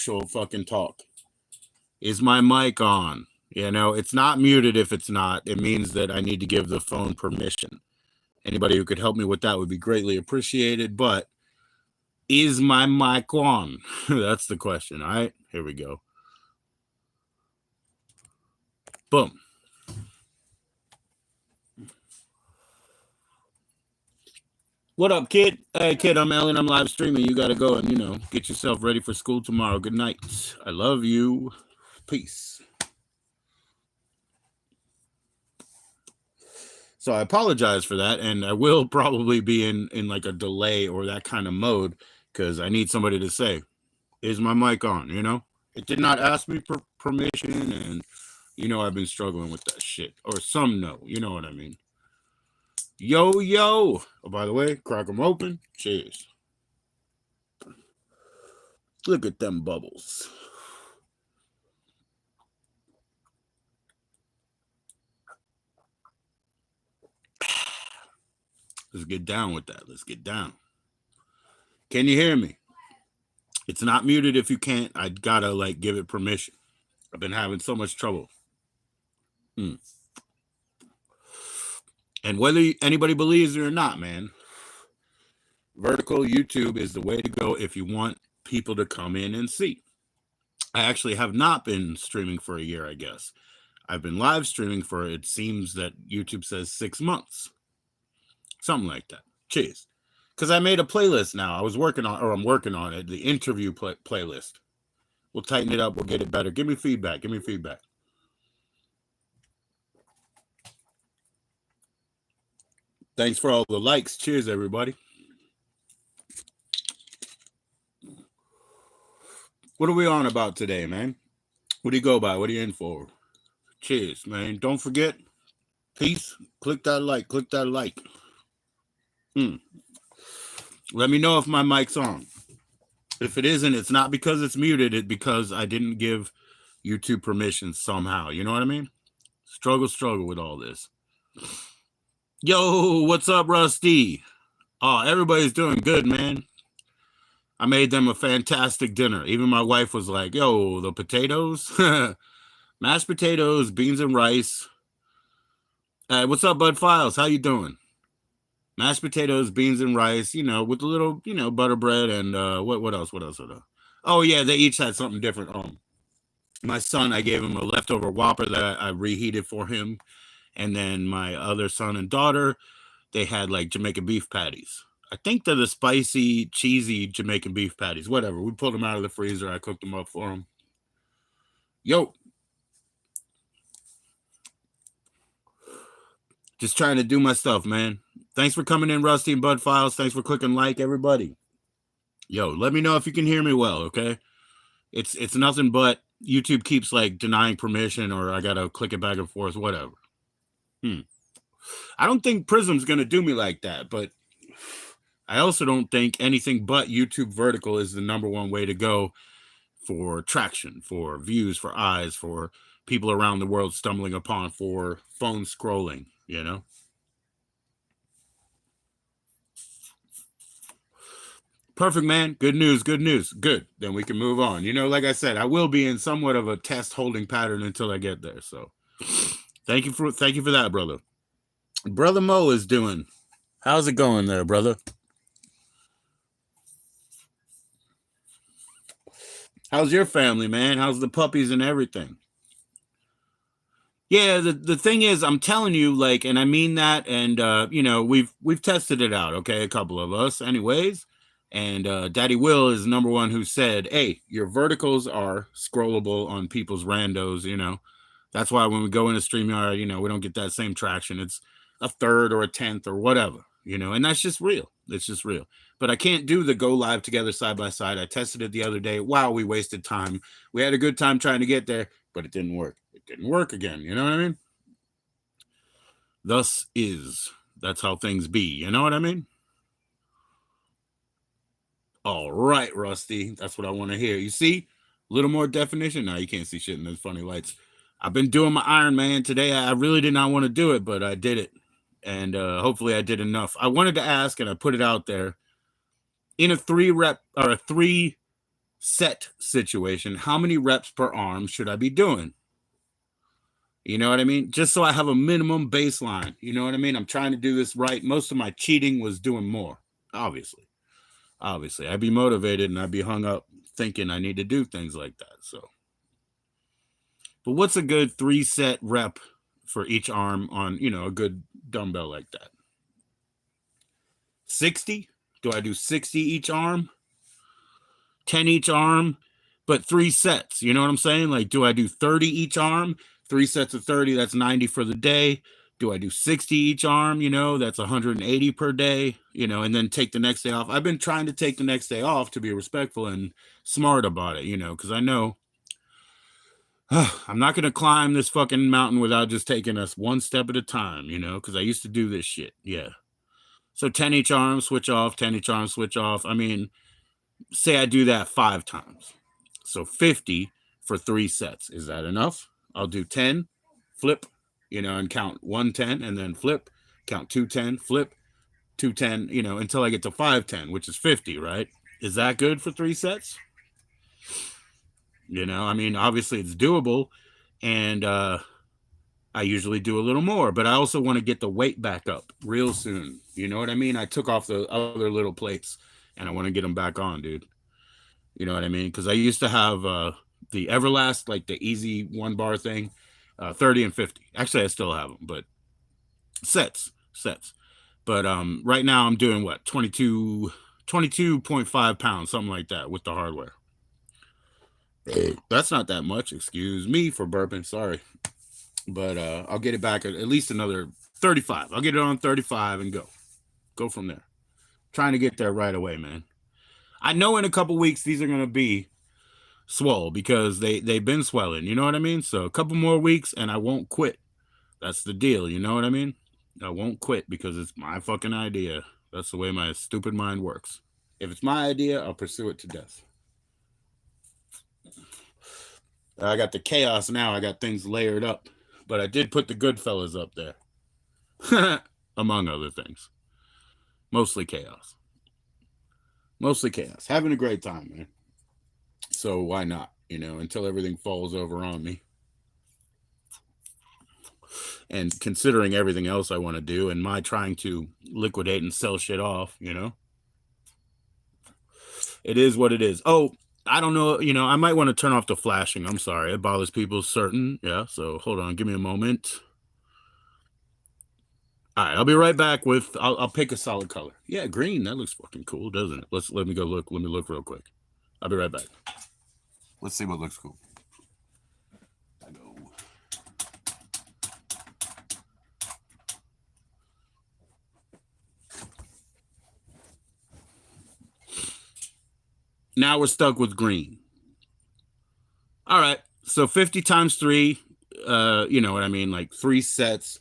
actual fucking talk. Is my mic on? You know, it's not muted. If it's not, it means that I need to give the phone permission. Anybody who could help me with that would be greatly appreciated. But is my mic on? That's the question. All right, here we go. Boom. What up, kid? Hey, kid, I'm Ellen. I'm live streaming. You got to go and, get yourself ready for school tomorrow. Good night. I love you. Peace. So I apologize for that, and I will probably be in like a delay or that kind of mode because I need somebody to say, is my mic on, It did not ask me for permission, and, I've been struggling with that shit. Or some no, you know what I mean? Yo, yo. Oh, by the way, crack them open. Cheers. Look at them bubbles. Let's get down with that. Let's get down. Can you hear me? It's not muted if you can't. I gotta, give it permission. I've been having so much trouble. And whether anybody believes it or not, man, vertical YouTube is the way to go if you want people to come in and see. I actually have not been streaming for a year, I guess. I've been live streaming for, it seems that YouTube says 6 months. Something like that. Cheers. Because I made a playlist now. I'm working on it, the interview playlist. We'll tighten it up. We'll get it better. Give me feedback. Thanks for all the likes. Cheers, everybody. What are we on about today, man? What do you go by? What are you in for? Cheers, man. Don't forget, peace. Click that like. Let me know if my mic's on. If it isn't, it's not because it's muted. It's because I didn't give YouTube permission somehow. You know what I mean? Struggle with all this. Yo, what's up, Rusty? Oh, everybody's doing good, man. I made them a fantastic dinner. Even my wife was like, yo, the potatoes, mashed potatoes, beans and rice. What's up, Bud Files? How you doing? Mashed potatoes, beans and rice, with a little, butter bread and what else? Oh, yeah, they each had something different. My son, I gave him a leftover Whopper that I reheated for him. And then my other son and daughter, they had Jamaican beef patties. I think they're the spicy, cheesy Jamaican beef patties. Whatever. We pulled them out of the freezer. I cooked them up for them. Yo. Just trying to do my stuff, man. Thanks for coming in, Rusty and Bud Files. Thanks for clicking like, everybody. Yo, let me know if you can hear me well, okay? It's nothing but YouTube keeps denying permission, or I gotta click it back and forth, whatever. I don't think Prism's gonna do me like that, but I also don't think anything but YouTube vertical is the number one way to go for traction, for views, for eyes, for people around the world stumbling upon, for phone scrolling, Perfect, man. Good news. Good. Then we can move on. Like I said, I will be in somewhat of a test holding pattern until I get there. So thank you for that, brother. Brother Mo is doing. How's it going there, brother? How's your family, man? How's the puppies and everything? Yeah, the thing is, I'm telling you, and I mean that, and we've tested it out, okay, a couple of us, anyways. And Daddy Will is number one who said, hey, your verticals are scrollable on people's randos, That's why when we go into StreamYard, we don't get that same traction. It's a third or a tenth or whatever, and that's just real. It's just real. But I can't do the go live together side by side. I tested it the other day. Wow, we wasted time. We had a good time trying to get there, but it didn't work. It didn't work again. You know what I mean? Thus is. That's how things be. You know what I mean? All right, Rusty. That's what I want to hear. You see? A little more definition. No, you can't see shit in those funny lights. I've been doing my Iron Man today. I really did not want to do it, but I did it. And hopefully I did enough. I wanted to ask, and I put it out there. In a 3 set situation, how many reps per arm should I be doing? You know what I mean? Just so I have a minimum baseline. You know what I mean? I'm trying to do this right. Most of my cheating was doing more, obviously. Obviously, I'd be motivated and I'd be hung up thinking I need to do things like that. So, but what's a good 3-set rep for each arm on, a good dumbbell like that? 60? Do I do 60 each arm? 10 each arm, but 3 sets. You know what I'm saying? Like, do I do 30 each arm? 3 sets of 30, that's 90 for the day. Do I do 60 each arm? That's 180 per day, and then take the next day off. I've been trying to take the next day off to be respectful and smart about it, because I know I'm not going to climb this fucking mountain without just taking us one step at a time, because I used to do this shit. Yeah. So 10 each arm, switch off, 10 each arm, switch off. I mean, say I do that 5 times. So 50 for 3 sets. Is that enough? I'll do 10, flip, and count 110 and then flip, count 210, flip, 210, until I get to 510, which is 50, right? Is that good for 3 sets? I mean, obviously it's doable, and I usually do a little more, but I also want to get the weight back up real soon. You know what I mean? I took off the other little plates and I want to get them back on, dude. You know what I mean? Because I used to have the Everlast, like the easy 1-bar thing, 30 and 50. Actually, I still have them, but sets. But right now I'm doing what? 22.5 pounds, something like that with the hardware. That's not that much. Excuse me for burping. Sorry. But I'll get it back at least another 35. I'll get it on 35 and go from there. Trying to get there right away, man. I know in a couple weeks these are going to be swole because they've been swelling. You know what I mean? So a couple more weeks and I won't quit. That's the deal. You know what I mean? I won't quit because it's my fucking idea. That's the way my stupid mind works. If it's my idea, I'll pursue it to death. I got the chaos now. I got things layered up. But I did put the Goodfellas up there. Among other things. Mostly chaos. Having a great time, man. So why not? Until everything falls over on me. And considering everything else I want to do and my trying to liquidate and sell shit off, it is what it is. Oh, I don't know. I might want to turn off the flashing. I'm sorry. It bothers people certain. Yeah. So hold on. Give me a moment. All right. I'll be right back with, I'll pick a solid color. Yeah. Green. That looks fucking cool, doesn't it? Let me go look. Let me look real quick. I'll be right back. Let's see what looks cool. I go. Now we're stuck with green. All right. So 50 times 3, you know what I mean? Like 3 sets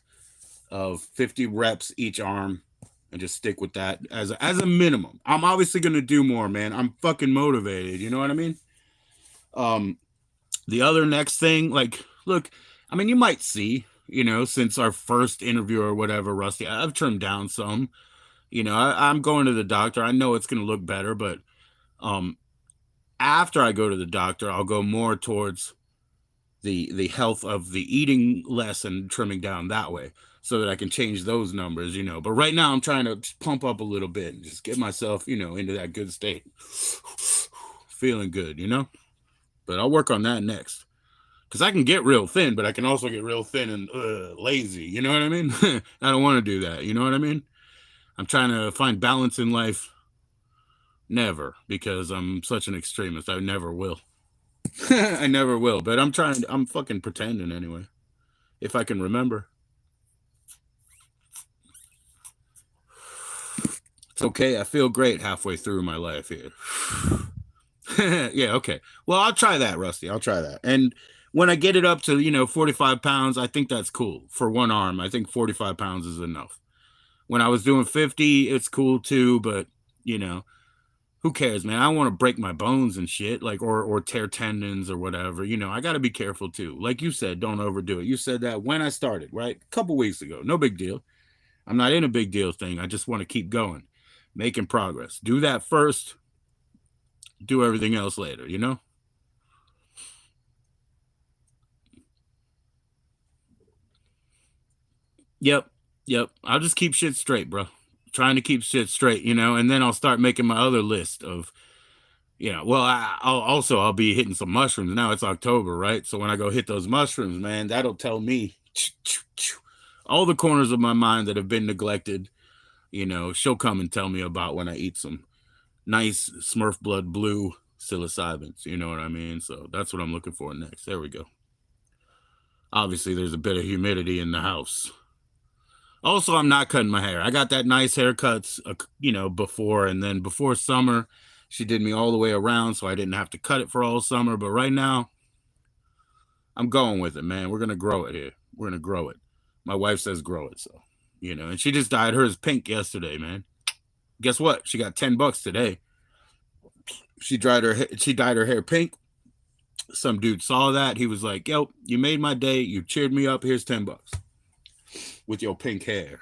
of 50 reps each arm, and just stick with that as a minimum. I'm obviously going to do more, man. I'm fucking motivated. You know what I mean? The other next thing, like, look, I mean, you might see, since our first interview or whatever, Rusty, I've trimmed down some. I'm going to the doctor. I know it's going to look better, but after I go to the doctor, I'll go more towards the health of the eating less and trimming down that way so that I can change those numbers, But right now I'm trying to just pump up a little bit and just get myself, into that good state. Feeling good, But I'll work on that next. Because I can get real thin, but I can also get real thin and lazy. You know what I mean? I don't want to do that. You know what I mean? I'm trying to find balance in life. Never, because I'm such an extremist. I never will. I never will. But I'm fucking pretending anyway. If I can remember. It's okay. I feel great halfway through my life here. Yeah, okay. Well, I'll try that, Rusty. I'll try that. And when I get it up to, 45 pounds, I think that's cool. For one arm, I think 45 pounds is enough. When I was doing 50, it's cool too, but, who cares, man? I don't want to break my bones and shit, like, or tear tendons or whatever. I got to be careful too. Like you said, don't overdo it. You said that when I started, right? A couple weeks ago. No big deal. I'm not in a big deal thing. I just want to keep going, making progress. Do that first. do everything else later, you know? Yep. Yep. I'll just keep shit straight, bro. Trying to keep shit straight, you know, and then I'll start making my other list of, well, I'll be hitting some mushrooms now. It's October, right? So when I go hit those mushrooms, man, that'll tell me all the corners of my mind that have been neglected. She'll come and tell me about when I eat some nice Smurf blood blue psilocybins. You know what I mean? So that's what I'm looking for next. There we go. Obviously, there's a bit of humidity in the house. Also, I'm not cutting my hair. I got that nice haircuts, before, and then before summer, she did me all the way around, so I didn't have to cut it for all summer. But right now, I'm going with it, man. We're gonna grow it here. We're gonna grow it. My wife says grow it, so and she just dyed hers pink yesterday, man. Guess what? She got $10 today. She dyed her hair pink. Some dude saw that. He was like, "Yo, you made my day. You cheered me up. Here's $10 with your pink hair."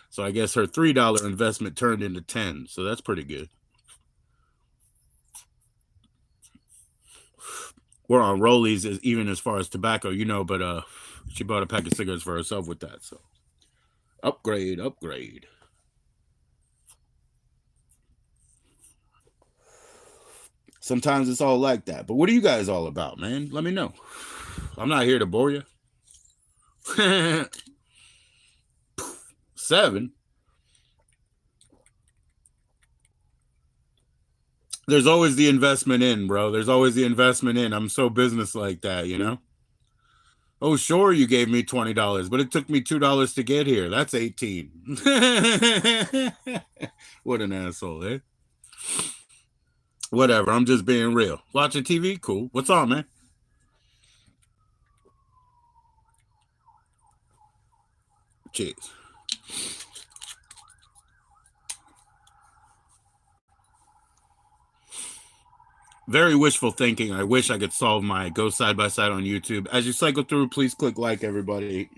So I guess her $3 investment turned into 10. So that's pretty good. We're on rollies, even as far as tobacco, but she bought a pack of cigarettes for herself with that. So upgrade, upgrade. Sometimes it's all like that. But what are you guys all about, man? Let me know. I'm not here to bore you. 7. There's always the investment in, bro. There's always the investment in. I'm so business like that, you know? Oh, sure, you gave me $20, but it took me $2 to get here. That's 18. What an asshole, eh? Whatever. I'm just being real. Watching TV? Cool. What's on, man? Cheers. Very wishful thinking. I wish I could solve my go side by side on YouTube. As you cycle through, please click like, everybody.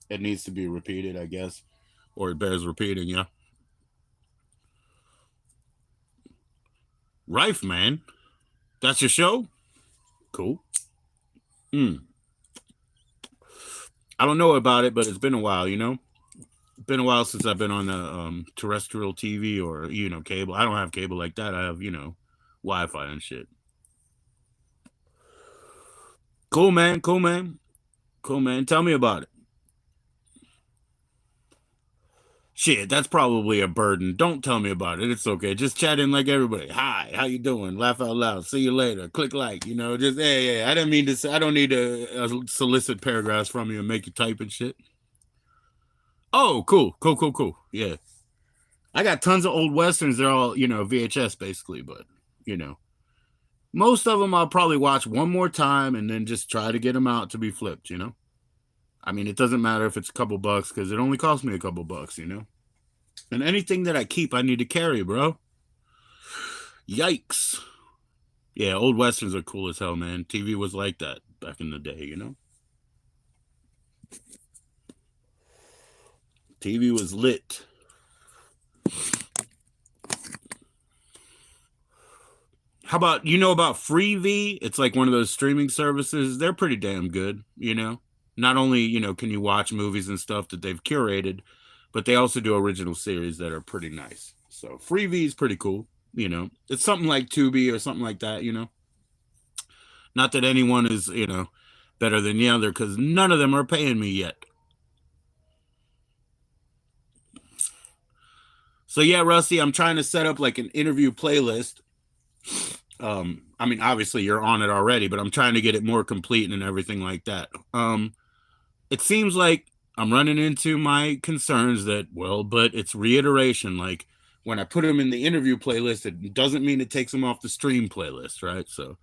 It needs to be repeated, I guess. Or it bears repeating, yeah. Rife, man. That's your show? Cool. I don't know about it, but it's been a while, It's been a while since I've been on the terrestrial TV or, cable. I don't have cable like that. I have, Wi-Fi and shit. Cool, man. Cool, man. Cool, man. Tell me about it. Shit, that's probably a burden. Don't tell me about it. It's okay. Just chat in like everybody. Hi, how you doing? Laugh out loud. See you later. Click like. Just hey. I didn't mean to say. I don't need to solicit paragraphs from you and make you type and shit. Oh, cool, cool, cool, cool. Yeah, I got tons of old westerns. They're all VHS basically, but you know most of them I'll probably watch one more time and then just try to get them out to be flipped. I mean, it doesn't matter if it's a couple bucks because it only costs me a couple bucks. And anything that I keep, I need to carry, bro. Yikes. Yeah, old westerns are cool as hell, man. TV was like that back in the day. TV was lit. How about about Freevee? It's like one of those streaming services. They're pretty damn good. Not only, can you watch movies and stuff that they've curated, but they also do original series that are pretty nice. So Freevee is pretty cool. It's something like Tubi or something like that. Not that anyone is, better than the other because none of them are paying me yet. So yeah, Rusty, I'm trying to set up like an interview playlist. I mean, obviously you're on it already, but I'm trying to get it more complete and everything like that. It seems like I'm running into my concerns that, well, but it's reiteration. Like when I put them in the interview playlist, it doesn't mean it takes them off the stream playlist, right? So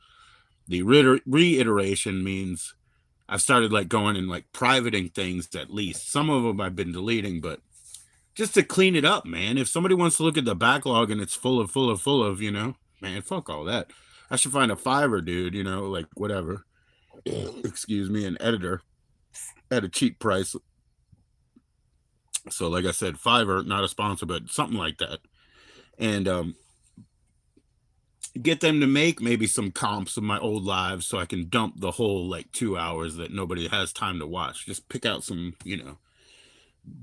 the reiteration means I've started like going and like privating things at least. Some of them I've been deleting, but just to clean it up, man. If somebody wants to look at the backlog and it's full of, man, fuck all that. I should find a Fiverr, dude, like whatever. Excuse me, an editor at a cheap price. So, like I said, Fiverr, not a sponsor, but something like that. And get them to make maybe some comps of my old lives so I can dump the whole like 2 hours that nobody has time to watch. Just pick out some,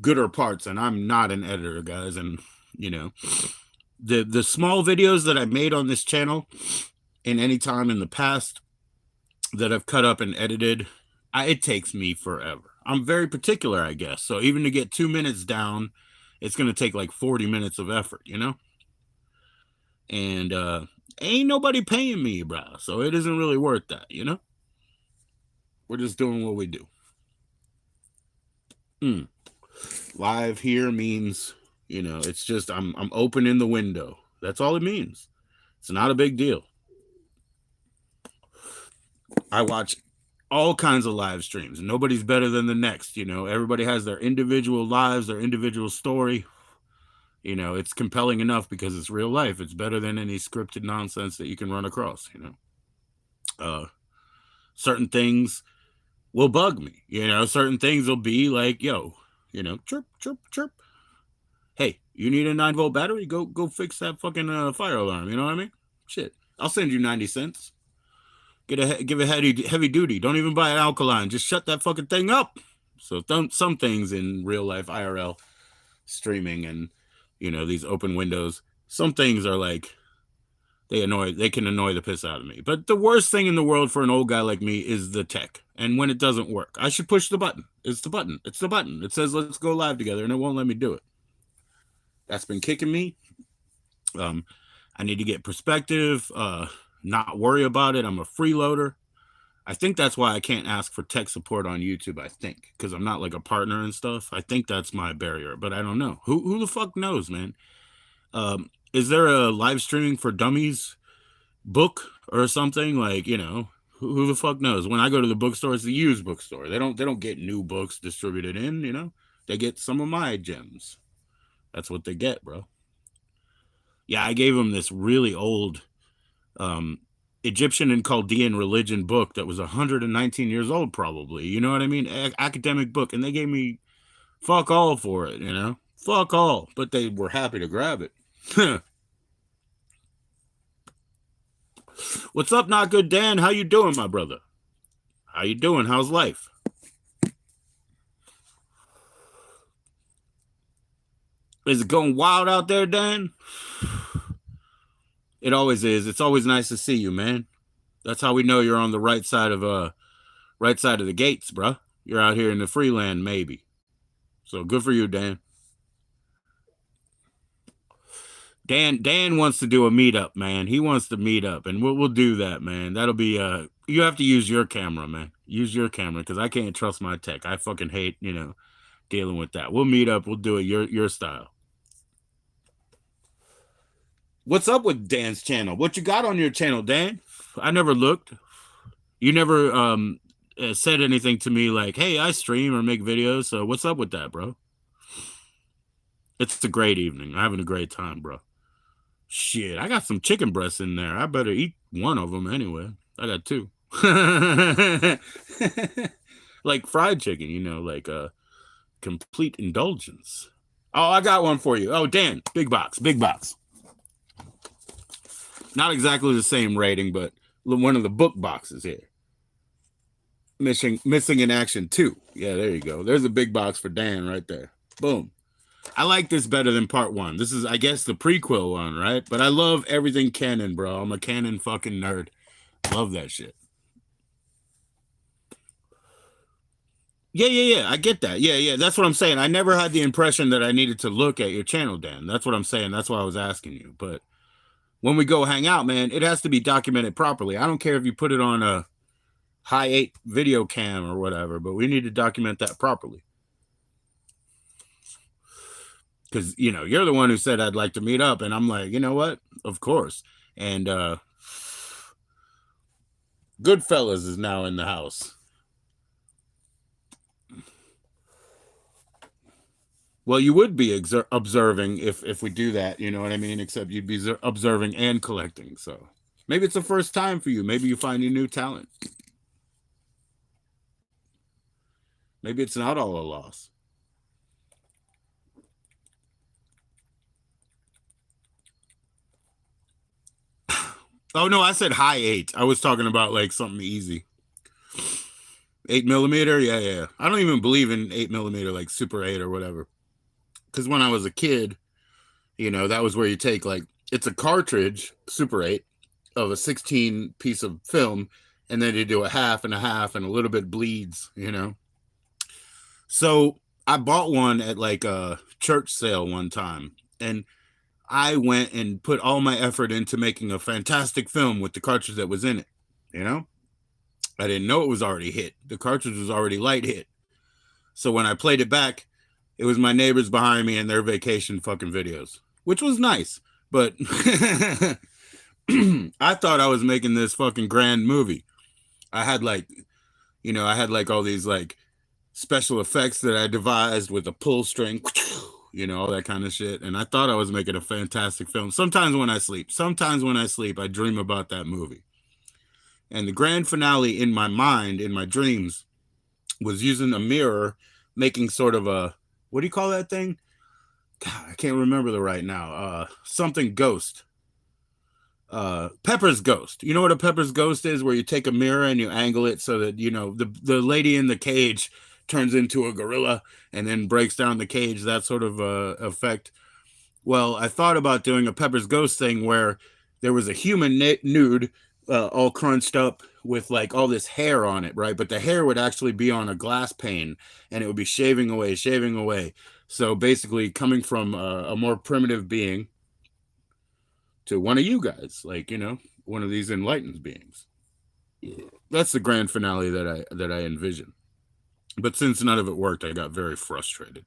gooder parts. And I'm not an editor, guys. And, you know, the small videos that I made on this channel in any time in the past that I've cut up and edited, it takes me forever. I'm very particular, I guess. So even to get 2 minutes down, it's going to take like 40 minutes of effort, And ain't nobody paying me, bro. So it isn't really worth that. We're just doing what we do. Live here means, it's just I'm opening the window. That's all it means. It's not a big deal. I watch all kinds of live streams. Nobody's better than the next, Everybody has their individual lives, their individual story. It's compelling enough because it's real life. It's better than any scripted nonsense that you can run across, Certain things will bug me, certain things will be like, yo, chirp, chirp, chirp. Hey, you need a 9-volt battery? Go fix that fucking fire alarm. You know what I mean? Shit. I'll send you 90 cents. Give a heavy duty. Don't even buy an alkaline. Just shut that fucking thing up. So some things in real life IRL streaming and, these open windows, some things are like, they can annoy the piss out of me. But the worst thing in the world for an old guy like me is the tech. And when it doesn't work, I should push the button. It's the button. It's the button. It says, let's go live together, and it won't let me do it. That's been kicking me. I need to get perspective, not worry about it. I'm a freeloader. I think that's why I can't ask for tech support on YouTube, I think, because I'm not like a partner and stuff. I think that's my barrier, but I don't know. Who the fuck knows, man? Is there a live streaming for dummies book or something? Like, who the fuck knows? When I go to the bookstore, it's the used bookstore. They don't get new books distributed in, They get some of my gems. That's what they get, bro. Yeah, I gave them this really old Egyptian and Chaldean religion book that was 119 years old, probably. You know what I mean? Academic book. And they gave me fuck all for it, Fuck all. But they were happy to grab it. What's up, Not Good Dan? How you doing, my brother? How you doing? How's life? Is it going wild out there, Dan? It always is. It's always nice to see you, man. That's how we know you're on the right side of the gates, bro. You're out here in the free land, maybe. So good for you, Dan. Dan wants to do a meetup, man. He wants to meet up, and we'll do that, man. That'll be you have to use your camera, man. Use your camera, because I can't trust my tech. I fucking hate, dealing with that. We'll meet up. We'll do it your style. What's up with Dan's channel? What you got on your channel, Dan? I never looked. You never said anything to me like, hey, I stream or make videos. So what's up with that, bro? It's a great evening. I'm having a great time, bro. Shit, I got some chicken breasts in there. I better eat one of them anyway. I got 2. Like fried chicken, like a complete indulgence. Oh, I got one for you. Oh, Dan, big box. Not exactly the same rating, but one of the book boxes here. Missing in Action 2. Yeah, there you go. There's a big box for Dan right there. Boom. I like this better than part 1. This is, I guess, the prequel one, right? But I love everything canon, bro. I'm a canon fucking nerd. Love that shit. Yeah. I get that. Yeah. That's what I'm saying. I never had the impression that I needed to look at your channel, Dan. That's what I'm saying. That's why I was asking you. But when we go hang out, man, it has to be documented properly. I don't care if you put it on a high 8 video cam or whatever, but we need to document that properly. Because, you're the one who said I'd like to meet up. And I'm like, you know what? Of course. And Goodfellas is now in the house. Well, you would be observing if we do that. You know what I mean? Except you'd be observing and collecting. So maybe it's the first time for you. Maybe you find your new talent. Maybe it's not all a loss. Oh no, I said high eight. I was talking about like something easy. 8 millimeter, yeah, yeah. I don't even believe in 8 millimeter, like Super 8 or whatever. Because when I was a kid, that was where you take like it's a cartridge, Super 8, of a 16 piece of film, and then you do a half and a half, and a little bit bleeds. So I bought one at like a church sale one time, and I went and put all my effort into making a fantastic film with the cartridge that was in it. You know, I didn't know it was already hit. The cartridge was already light hit. So when I played it back, it was my neighbors behind me and their vacation fucking videos, which was nice. But I thought I was making this fucking grand movie. I had like, I had like all these like special effects that I devised with a pull string, all that kind of shit. And I thought I was making a fantastic film. Sometimes when I sleep, I dream about that movie. And the grand finale in my mind, in my dreams, was using a mirror, making sort of a, what do you call that thing? God, I can't remember the right now. Something ghost. Pepper's ghost. You know what a Pepper's ghost is? Where you take a mirror and you angle it so that the lady in the cage turns into a gorilla and then breaks down the cage. That sort of effect. Well, I thought about doing a Pepper's ghost thing where there was a human nude, all crunched up with like all this hair on it, right? But the hair would actually be on a glass pane, and it would be shaving away, shaving away. So basically, coming from a more primitive being to one of you guys, like one of these enlightened beings. That's the grand finale that I envision. But since none of it worked, I got very frustrated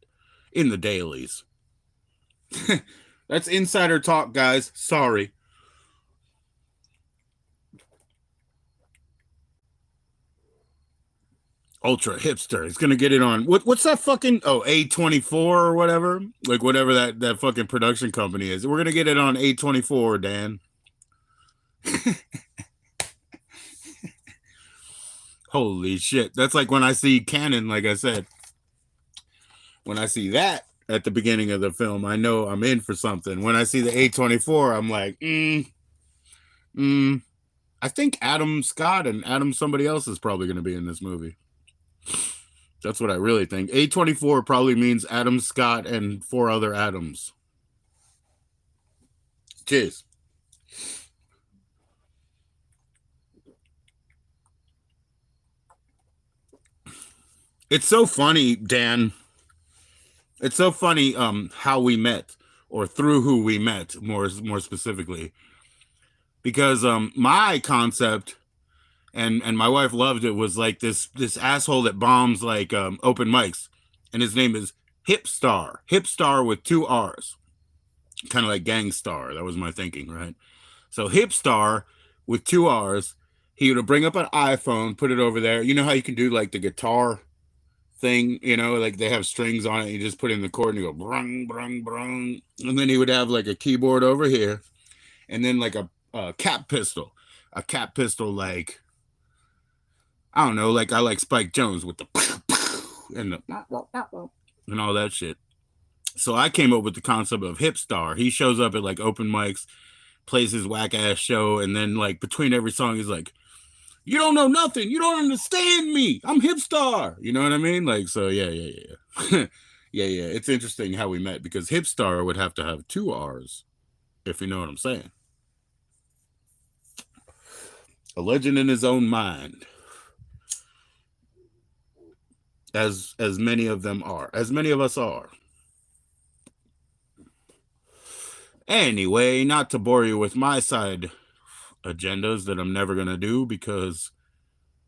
in the dailies. That's insider talk, guys. Sorry. Ultra hipster. He's gonna get it on what's that fucking A24 or whatever? Like whatever that fucking production company is. We're gonna get it on A24, Dan. Holy shit. That's like when I see Canon, like I said. When I see that at the beginning of the film, I know I'm in for something. When I see the A24, I'm like, I think Adam Scott and Adam somebody else is probably going to be in this movie. That's what I really think. A24 probably means Adam Scott and 4 other Adams. Cheers. It's so funny, Dan. It's so funny how we met, or through who we met, more specifically. Because my concept, and my wife loved it, was like this asshole that bombs like open mics, and his name is Hipstar with 2 R's, kind of like Gangstar. That was my thinking, right? So Hipstar with 2 R's. He would bring up an iPhone, put it over there. You know how you can do like the guitar thing, like they have strings on it. You just put in the chord and you go brung brung brung, and then he would have like a keyboard over here, and then like a cap pistol, like I don't know, like I like Spike Jones with the and and all that shit. So I came up with the concept of Hipstar. He shows up at like open mics, plays his whack ass show, and then like between every song, he's like, "You don't know nothing. You don't understand me. I'm Hipstar." You know what I mean? Like, so yeah, yeah, yeah. It's interesting how we met because Hipstar would have to have 2 R's, if you know what I'm saying. A legend in his own mind, as many of them are, as many of us are. Anyway, not to bore you with my side agendas that I'm never gonna do because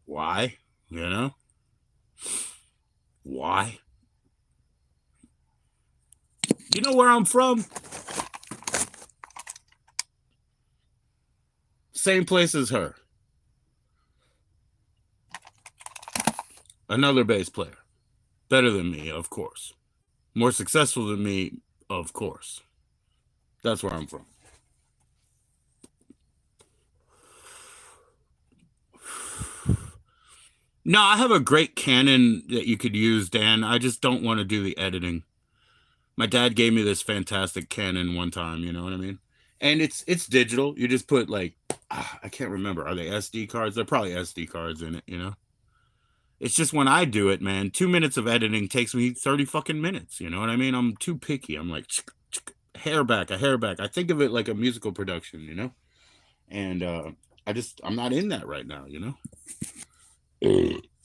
why? You know? Why? You know where I'm from? Same place as her. Another bass player. Better than me, of course. More successful than me, of course. That's where I'm from. No, I have a great Canon that you could use, Dan. I just don't want to do the editing. My dad gave me this fantastic Canon one time, you know what I mean? And it's digital. You just put like I can't remember. Are they SD cards? They're probably SD cards in it. You know. It's just when I do it, man. 2 minutes of editing takes me 30 fucking minutes. You know what I mean? I'm too picky. I'm like hair back, a hair back. I think of it like a musical production. You know. And I'm not in that right now. You know.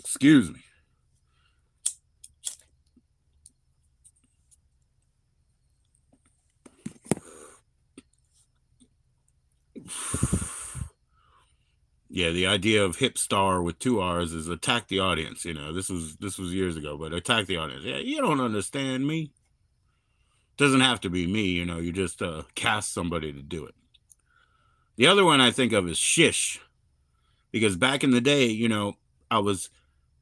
Excuse me. Yeah, the idea of hip star with two R's is attack the audience. You know, this was years ago, but attack the audience. Yeah, you don't understand me. Doesn't have to be me. You know, you just cast somebody to do it. The other one I think of is shish, because back in the day, you know, I was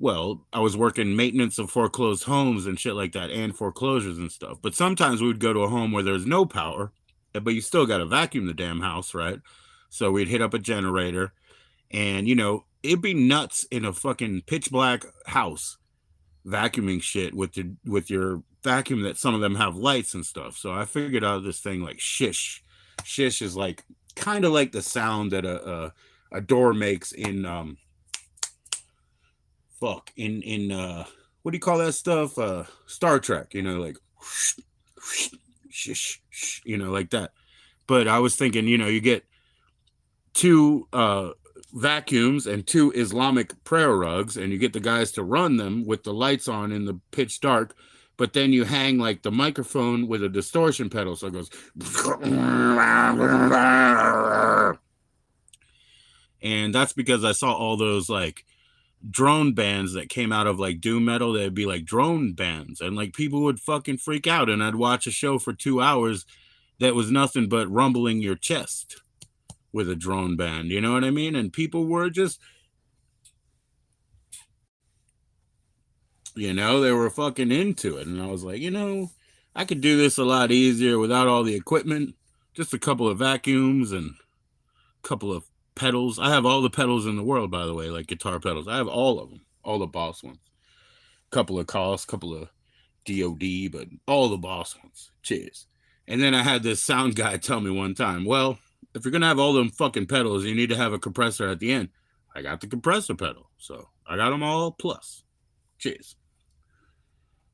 I was working maintenance of foreclosed homes and shit like that, and foreclosures and stuff. But sometimes we would go to a home where there's no power, but you still got to vacuum the damn house, right? So we'd hit up a generator. And you know, it'd be nuts in a fucking pitch black house vacuuming shit with your vacuum that some of them have lights and stuff. So I figured out this thing like shish. Shish is like kind of like the sound that a door makes in what do you call that stuff? Star Trek, you know, like shish, you know, like that. But I was thinking, you know, you get two vacuums and two Islamic prayer rugs, and you get the guys to run them with the lights on in the pitch dark, but then you hang like the microphone with a distortion pedal, so it goes and that's because I saw all those like drone bands that came out of like doom metal. They'd be like drone bands, and like people would fucking freak out, and I'd watch a show for 2 hours that was nothing but rumbling your chest with a drone band, you know what I mean? And people were just, you know, they were fucking into it. And I was like, you know, I could do this a lot easier without all the equipment. Just a couple of vacuums and a couple of pedals. I have all the pedals in the world, by the way, like guitar pedals. I have all of them, all the Boss ones. Couple of costs, couple of DOD, but all the Boss ones. Cheers. And then I had this sound guy tell me one time, well, if you're going to have all them fucking pedals, you need to have a compressor at the end. I got the compressor pedal, so I got them all plus. Cheers.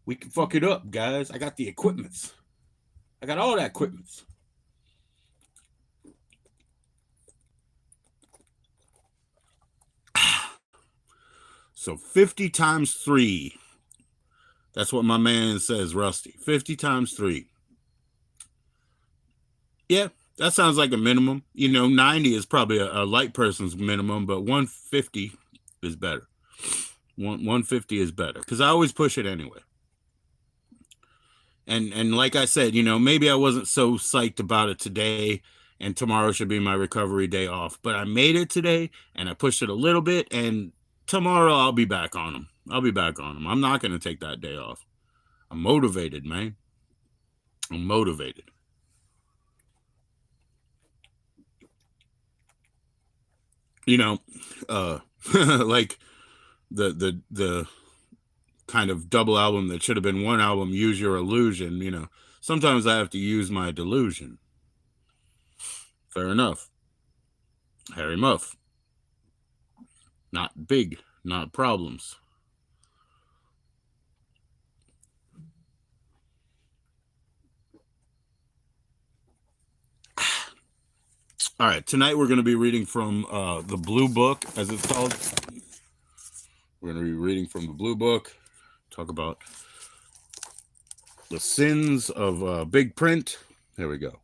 We can fuck it up, guys. I got the equipments. I got all that equipments. So 50 times 3. That's what my man says, Rusty. 50 times 3. Yeah, that sounds like a minimum. You know, 90 is probably a light person's minimum, but 150 is better. 150 is better because I always push it anyway. And like I said, you know, maybe I wasn't so psyched about it today, and tomorrow should be my recovery day off. But I made it today, and I pushed it a little bit, and tomorrow I'll be back on them. I'll be back on them. I'm not going to take that day off. I'm motivated, man. I'm motivated. You know, like the kind of double album that should have been one album, Use Your Illusion, you know, sometimes I have to use my delusion. Fair enough. Harry Muff. Not big, not problems. All right, tonight we're going to be reading from the Blue Book, as it's called. We're going to be reading from the Blue Book, talk about the sins of big print. There we go.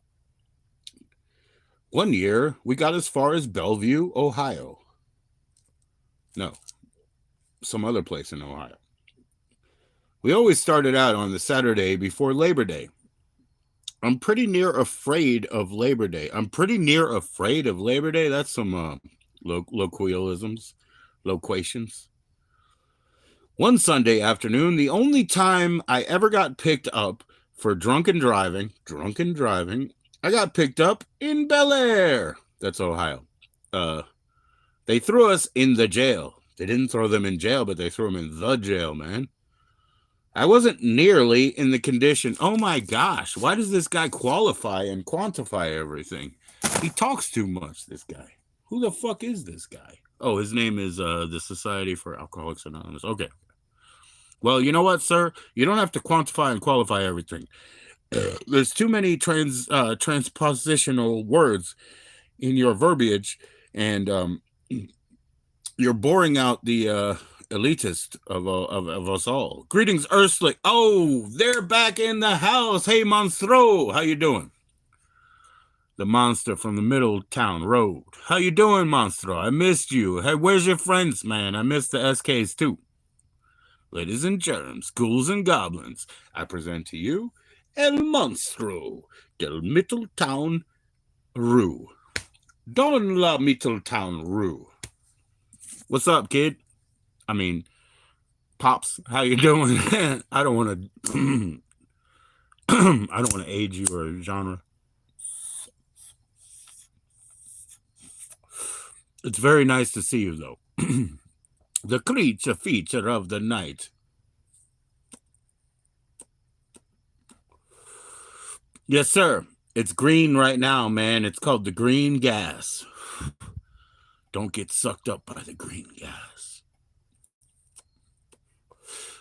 One year, we got as far as Bellevue, Ohio. No, some other place in Ohio. We always started out on the Saturday before Labor Day. I'm pretty near afraid of Labor Day. I'm pretty near afraid of Labor Day. That's some loquialisms, loquations. One Sunday afternoon, the only time I ever got picked up for drunken driving, I got picked up in Bel Air. That's Ohio. They threw us in the jail. They didn't throw them in jail, but they threw them in the jail, man. I wasn't nearly in the condition. Oh my gosh, why does this guy qualify and quantify everything? He talks too much, this guy. Who the fuck is this guy? Oh, his name is the Society for Alcoholics Anonymous. Okay. Well, you know what, sir? You don't have to quantify and qualify everything. There's too many transpositional words in your verbiage, and you're boring out the elitist of us all. Greetings, Earthling. Oh, they're back in the house. Hey, Monstro, how you doing? The monster from the middle town road. How you doing, Monstro? I missed you. Hey, where's your friends, man? I missed the SKs too. Ladies and germs, ghouls and goblins, I present to you El Monstro del Mitteltown Rue. Don la Mitteltown Rue. What's up, kid? I mean, Pops, how you doing? I don't want to I don't want to age you or genre. It's very nice to see you, though. The creature feature of the night. Yes, sir. It's green right now, man. It's called the green gas. Don't get sucked up by the green gas.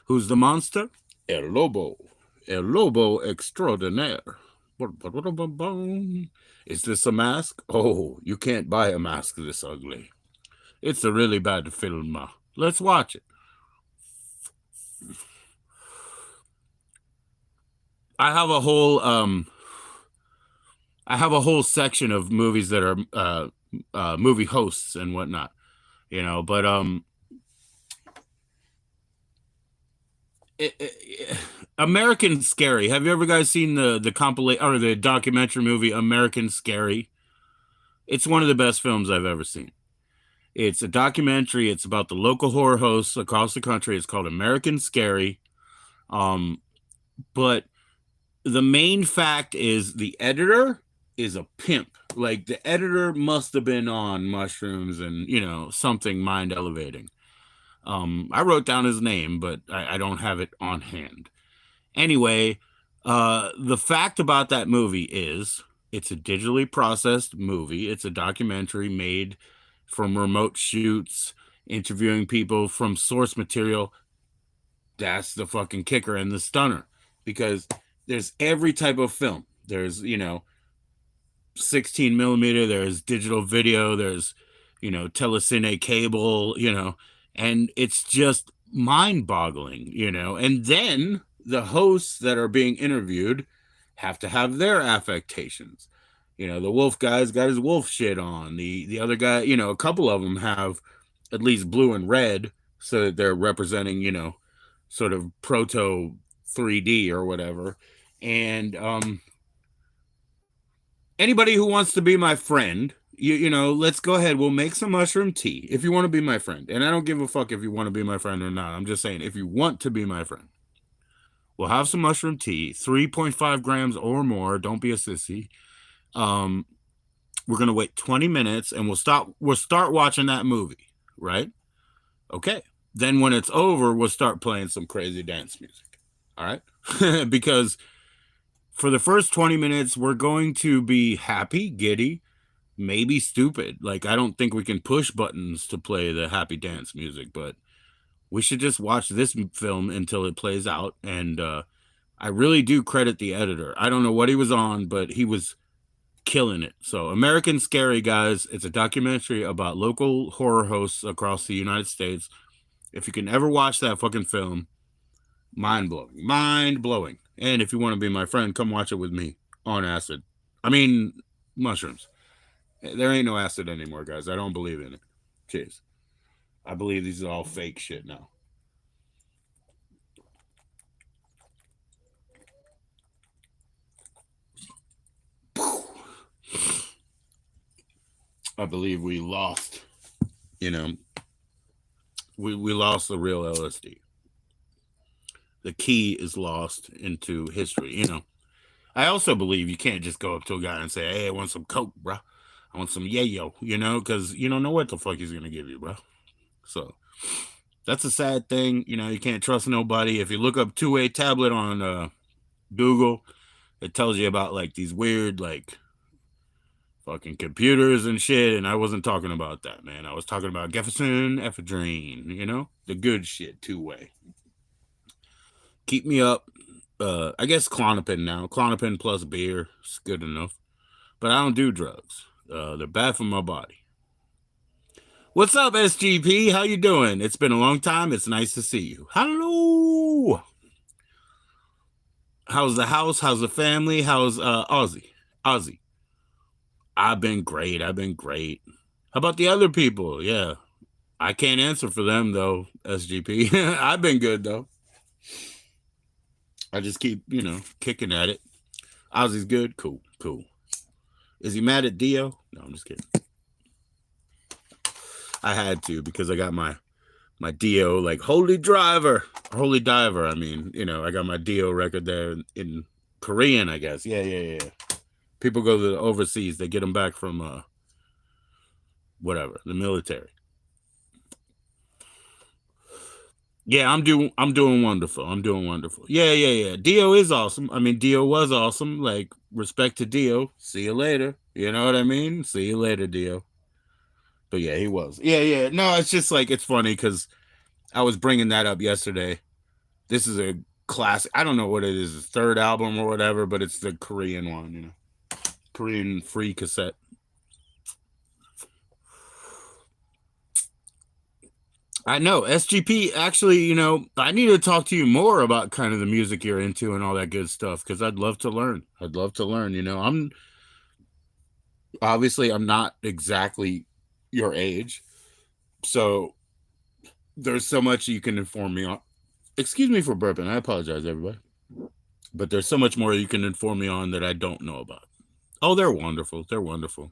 Who's the monster? El Lobo. El Lobo extraordinaire. Is this a mask? Oh, you can't buy a mask this ugly. It's a really bad film. Let's watch it. I have a whole section of movies that are movie hosts and whatnot, you know, but American Scary. Have you ever guys seen the compilation or the documentary movie American Scary? It's one of the best films I've ever seen. It's a documentary. It's about the local horror hosts across the country. It's called American Scary. But the main fact is the editor is a pimp. Like, the editor must have been on mushrooms and, you know, something mind elevating. I wrote down his name, but I don't have it on hand. Anyway, the fact about that movie is it's a digitally processed movie. It's a documentary made from remote shoots, interviewing people from source material. That's the fucking kicker and the stunner, because there's every type of film. There's, you know, 16 millimeter, there's digital video, there's, you know, telecine cable, you know, and it's just mind boggling, you know. And then the hosts that are being interviewed have to have their affectations. You know, the wolf guy's got his wolf shit on. The other guy, you know, a couple of them have at least blue and red, so that they're representing, you know, sort of proto 3D or whatever. And anybody who wants to be my friend, you know, let's go ahead. We'll make some mushroom tea if you want to be my friend. And I don't give a fuck if you want to be my friend or not. I'm just saying, if you want to be my friend, we'll have some mushroom tea, 3.5 grams or more. Don't be a sissy. We're gonna wait 20 minutes and we'll start watching that movie, right? Okay. Then when it's over, we'll start playing some crazy dance music. All right? Because for the first 20 minutes, we're going to be happy, giddy, maybe stupid. Like, I don't think we can push buttons to play the happy dance music, but we should just watch this film until it plays out. And I really do credit the editor. I don't know what he was on, but he was killing it. So American Scary, guys, it's a documentary about local horror hosts across the United States. If you can ever watch that fucking film, mind blowing. And if you want to be my friend, come watch it with me on acid. I mean, mushrooms. There ain't no acid anymore, guys. I don't believe in it. Cheers. I believe these are all fake shit now. I believe we lost, you know, we lost the real LSD. The key is lost into history, you know. I also believe you can't just go up to a guy and say, hey, I want some coke, bro. I want some yayo, you know, because you don't know what the fuck he's going to give you, bro. So that's a sad thing. You know, you can't trust nobody. If you look up 2A tablet on Google, it tells you about like these weird, like, fucking computers and shit. And I wasn't talking about that, man. I was talking about Jefferson ephedrine, the good shit, two-way. Keep me up. I guess Clonopin now. Clonopin plus beer is good enough. But I don't do drugs. They're bad for my body. What's up, SGP? How you doing? It's been a long time. It's nice to see you. Hello. How's the house? How's the family? How's Ozzy? Ozzy. I've been great. I've been great. How about the other people? Yeah. I can't answer for them though, SGP. I've been good though. I just keep, kicking at it. Ozzy's good. Cool. Cool. Is he mad at Dio? No, I'm just kidding. I had to because I got my Dio, like Holy Diver. I mean, I got my Dio record there in Korean, I guess. Yeah. People go to the overseas, they get them back from whatever, the military. Yeah, I'm doing wonderful. I'm doing wonderful. Yeah. Dio is awesome. I mean, Dio was awesome. Like, respect to Dio. See you later. You know what I mean? See you later, Dio. But yeah, he was. Yeah. No, it's just like, it's funny because I was bringing that up yesterday. This is a classic. I don't know what it is, the third album or whatever, but it's the Korean one, Korean free cassette. I know SGP. Actually, I need to talk to you more about kind of the music you're into and all that good stuff because I'd love to learn. I'm not exactly your age, so there's so much you can inform me on. Excuse me for burping. I apologize, everybody. But there's so much more you can inform me on that I don't know about. Oh, they're wonderful. They're wonderful.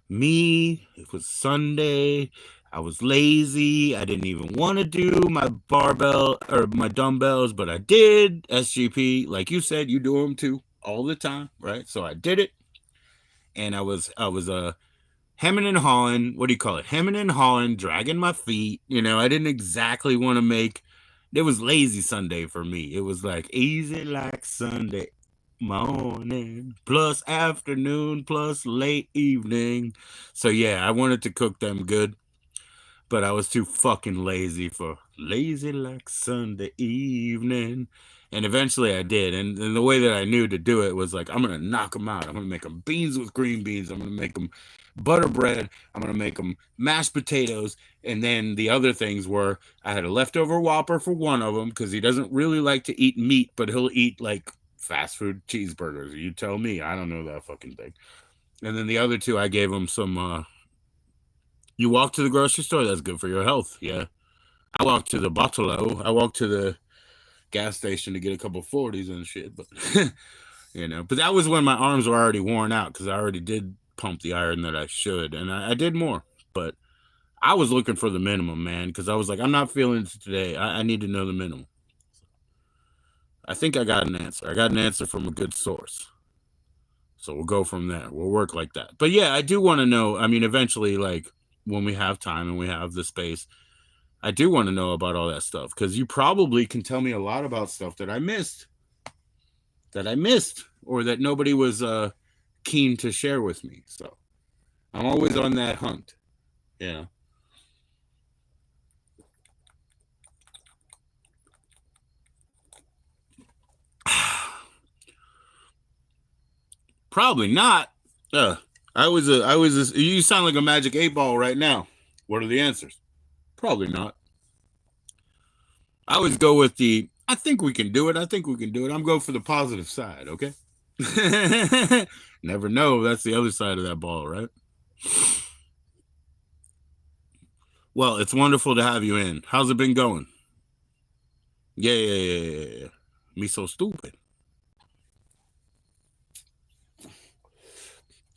Me, it was Sunday. I was lazy. I didn't even want to do my barbell or my dumbbells, but I did. SGP, like you said, you do them too all the time, right? So I did it. And I was hemming and hawing. What do you call it? Hemming and hawing, dragging my feet. I didn't exactly want to make. It was lazy Sunday for me. It was like easy like Sunday morning plus afternoon plus late evening. So yeah, I wanted to cook them good, but I was too fucking lazy for lazy like Sunday evening. And eventually I did. And the way that I knew to do it was like, I'm going to knock them out. I'm going to make them beans with green beans. I'm going to make them butter bread. I'm going to make them mashed potatoes. And then the other things were, I had a leftover Whopper for one of them because he doesn't really like to eat meat, but he'll eat like fast food cheeseburgers. You tell me. I don't know that fucking thing. And then the other two, I gave him some, you walk to the grocery store, that's good for your health. Yeah. I walked to the Bottle. I walked to the gas station to get a couple 40s and shit, but but that was when my arms were already worn out because I already did pump the iron that I should, and I did more, but I was looking for the minimum, man, because I was like, I'm not feeling it today. I need to know the minimum. I think I got an answer. I got an answer from a good source. So we'll go from there. We'll work like that. But yeah, I do want to know. I mean, eventually, like when we have time and we have the space, I do want to know about all that stuff because you probably can tell me a lot about stuff that I missed, or that nobody was keen to share with me. So I'm always on that hunt. Yeah. Probably not. You sound like a magic 8 ball right now. What are the answers? Probably not. I always go with I think we can do it. I think we can do it. I'm going for the positive side, okay? Never know. That's the other side of that ball, right? Well, it's wonderful to have you in. How's it been going? Yeah. Me so stupid.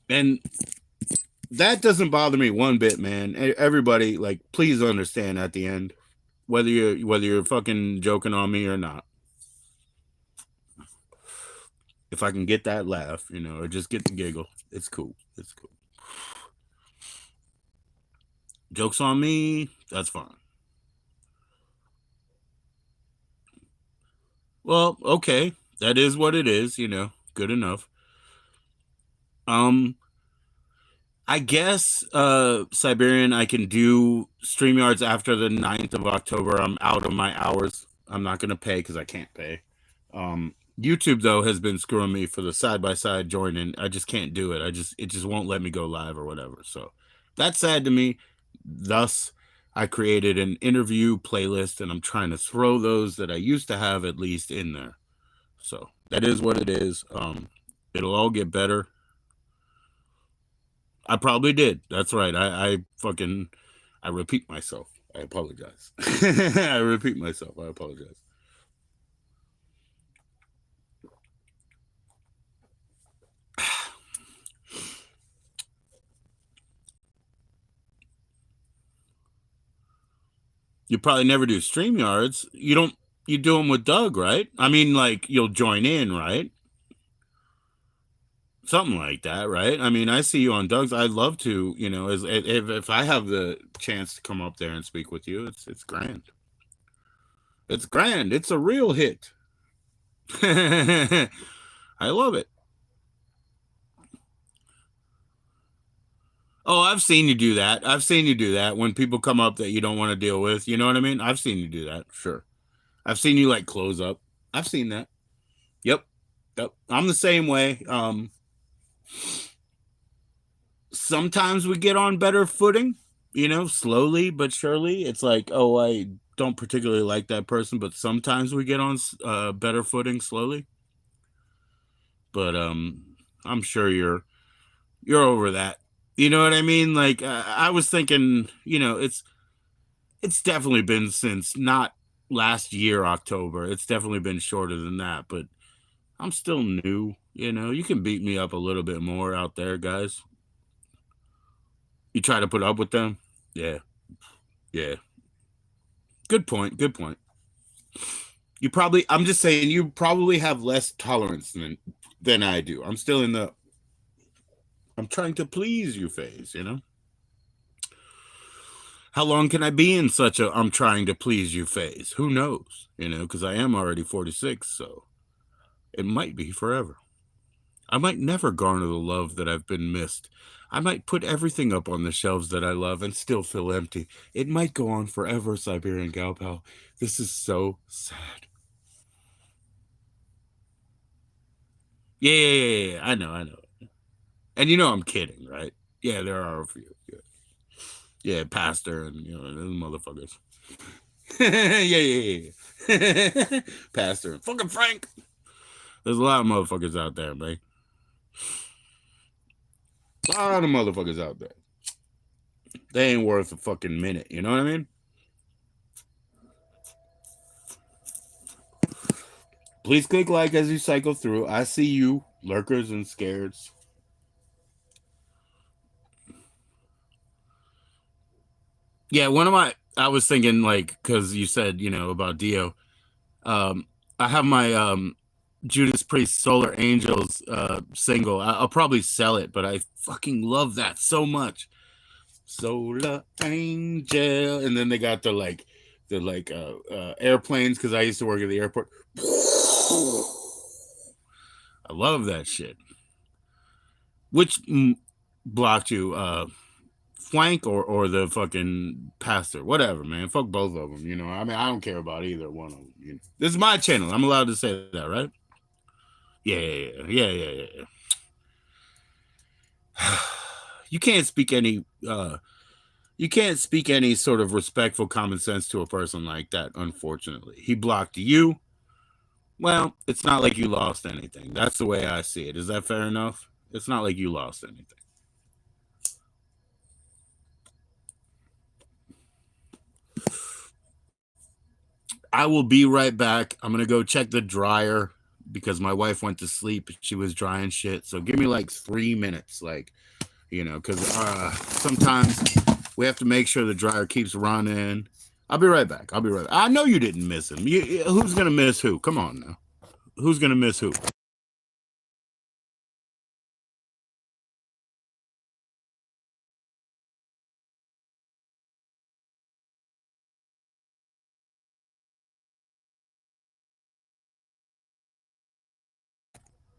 And that doesn't bother me one bit, man. Everybody, like, please understand at the end, whether you're fucking joking on me or not. If I can get that laugh, or just get the giggle, it's cool. It's cool. Jokes on me, that's fine. Well, okay. That is what it is, good enough. Um, I guess Siberian I can do StreamYards after the 9th of October. I'm out of my hours. I'm not gonna pay because I can't pay. YouTube though has been screwing me for the side by side joining. I just can't do it. It just won't let me go live or whatever. So that's sad to me. Thus, I created an interview playlist and I'm trying to throw those that I used to have at least in there. So that is what it is. It'll all get better. I probably did. That's right. I fucking I repeat myself. I apologize. I repeat myself. I apologize. You probably never do StreamYards. You don't you do them with Doug, right? I mean like you'll join in, right? Something like that, right? I mean, I see you on Doug's. I'd love to, as if I have the chance to come up there and speak with you, it's grand. It's grand. It's a real hit. I love it. Oh, I've seen you do that. I've seen you do that when people come up that you don't want to deal with. You know what I mean? I've seen you do that. Sure. I've seen you like close up. I've seen that. Yep. Yep. I'm the same way. Sometimes we get on better footing, slowly but surely. It's like, oh, I don't particularly like that person, but sometimes we get on better footing slowly. But I'm sure you're over that. You know what I mean? Like I was thinking, it's definitely been since not last year October. It's definitely been shorter than that, but I'm still new. You can beat me up a little bit more out there, guys. You try to put up with them. Yeah, yeah. Good point. Good point. I'm just saying, you probably have less tolerance than I do. I'm still in the I'm trying to please you phase. How long can I be in such a I'm trying to please you phase? Who knows? Because I am already 46, so it might be forever. I might never garner the love that I've been missed. I might put everything up on the shelves that I love and still feel empty. It might go on forever, Siberian Gal Pal. This is so sad. Yeah, yeah, yeah, yeah. I know, I know. And I'm kidding, right? Yeah, there are a few. Yeah, yeah, Pastor and those motherfuckers. Yeah, yeah, yeah. Pastor and fucking Frank. There's a lot of motherfuckers out there, man. A lot of motherfuckers out there. They ain't worth a fucking minute. You know what I mean? Please click like as you cycle through. I see you, lurkers and scareds. Yeah, I was thinking like because you said about Dio. Um, I have my Judas Priest Solar Angels single. I'll probably sell it, but I fucking love that so much. Solar Angel, and then they got the airplanes because I used to work at the airport. I love that shit. Which blocked you, Flank or the fucking pastor? Whatever, man. Fuck both of them. I mean, I don't care about either one of them. This is my channel. I'm allowed to say that, right? Yeah, yeah, yeah, yeah, yeah, yeah. You can't speak any. You can't speak any sort of respectful common sense to a person like that. Unfortunately, he blocked you. Well, it's not like you lost anything. That's the way I see it. Is that fair enough? It's not like you lost anything. I will be right back. I'm gonna go check the dryer because my wife went to sleep. She was drying shit. So give me like 3 minutes, because sometimes we have to make sure the dryer keeps running. I'll be right back. I'll be right back. I know you didn't miss him. Who's gonna miss who? Come on now. Who's gonna miss who?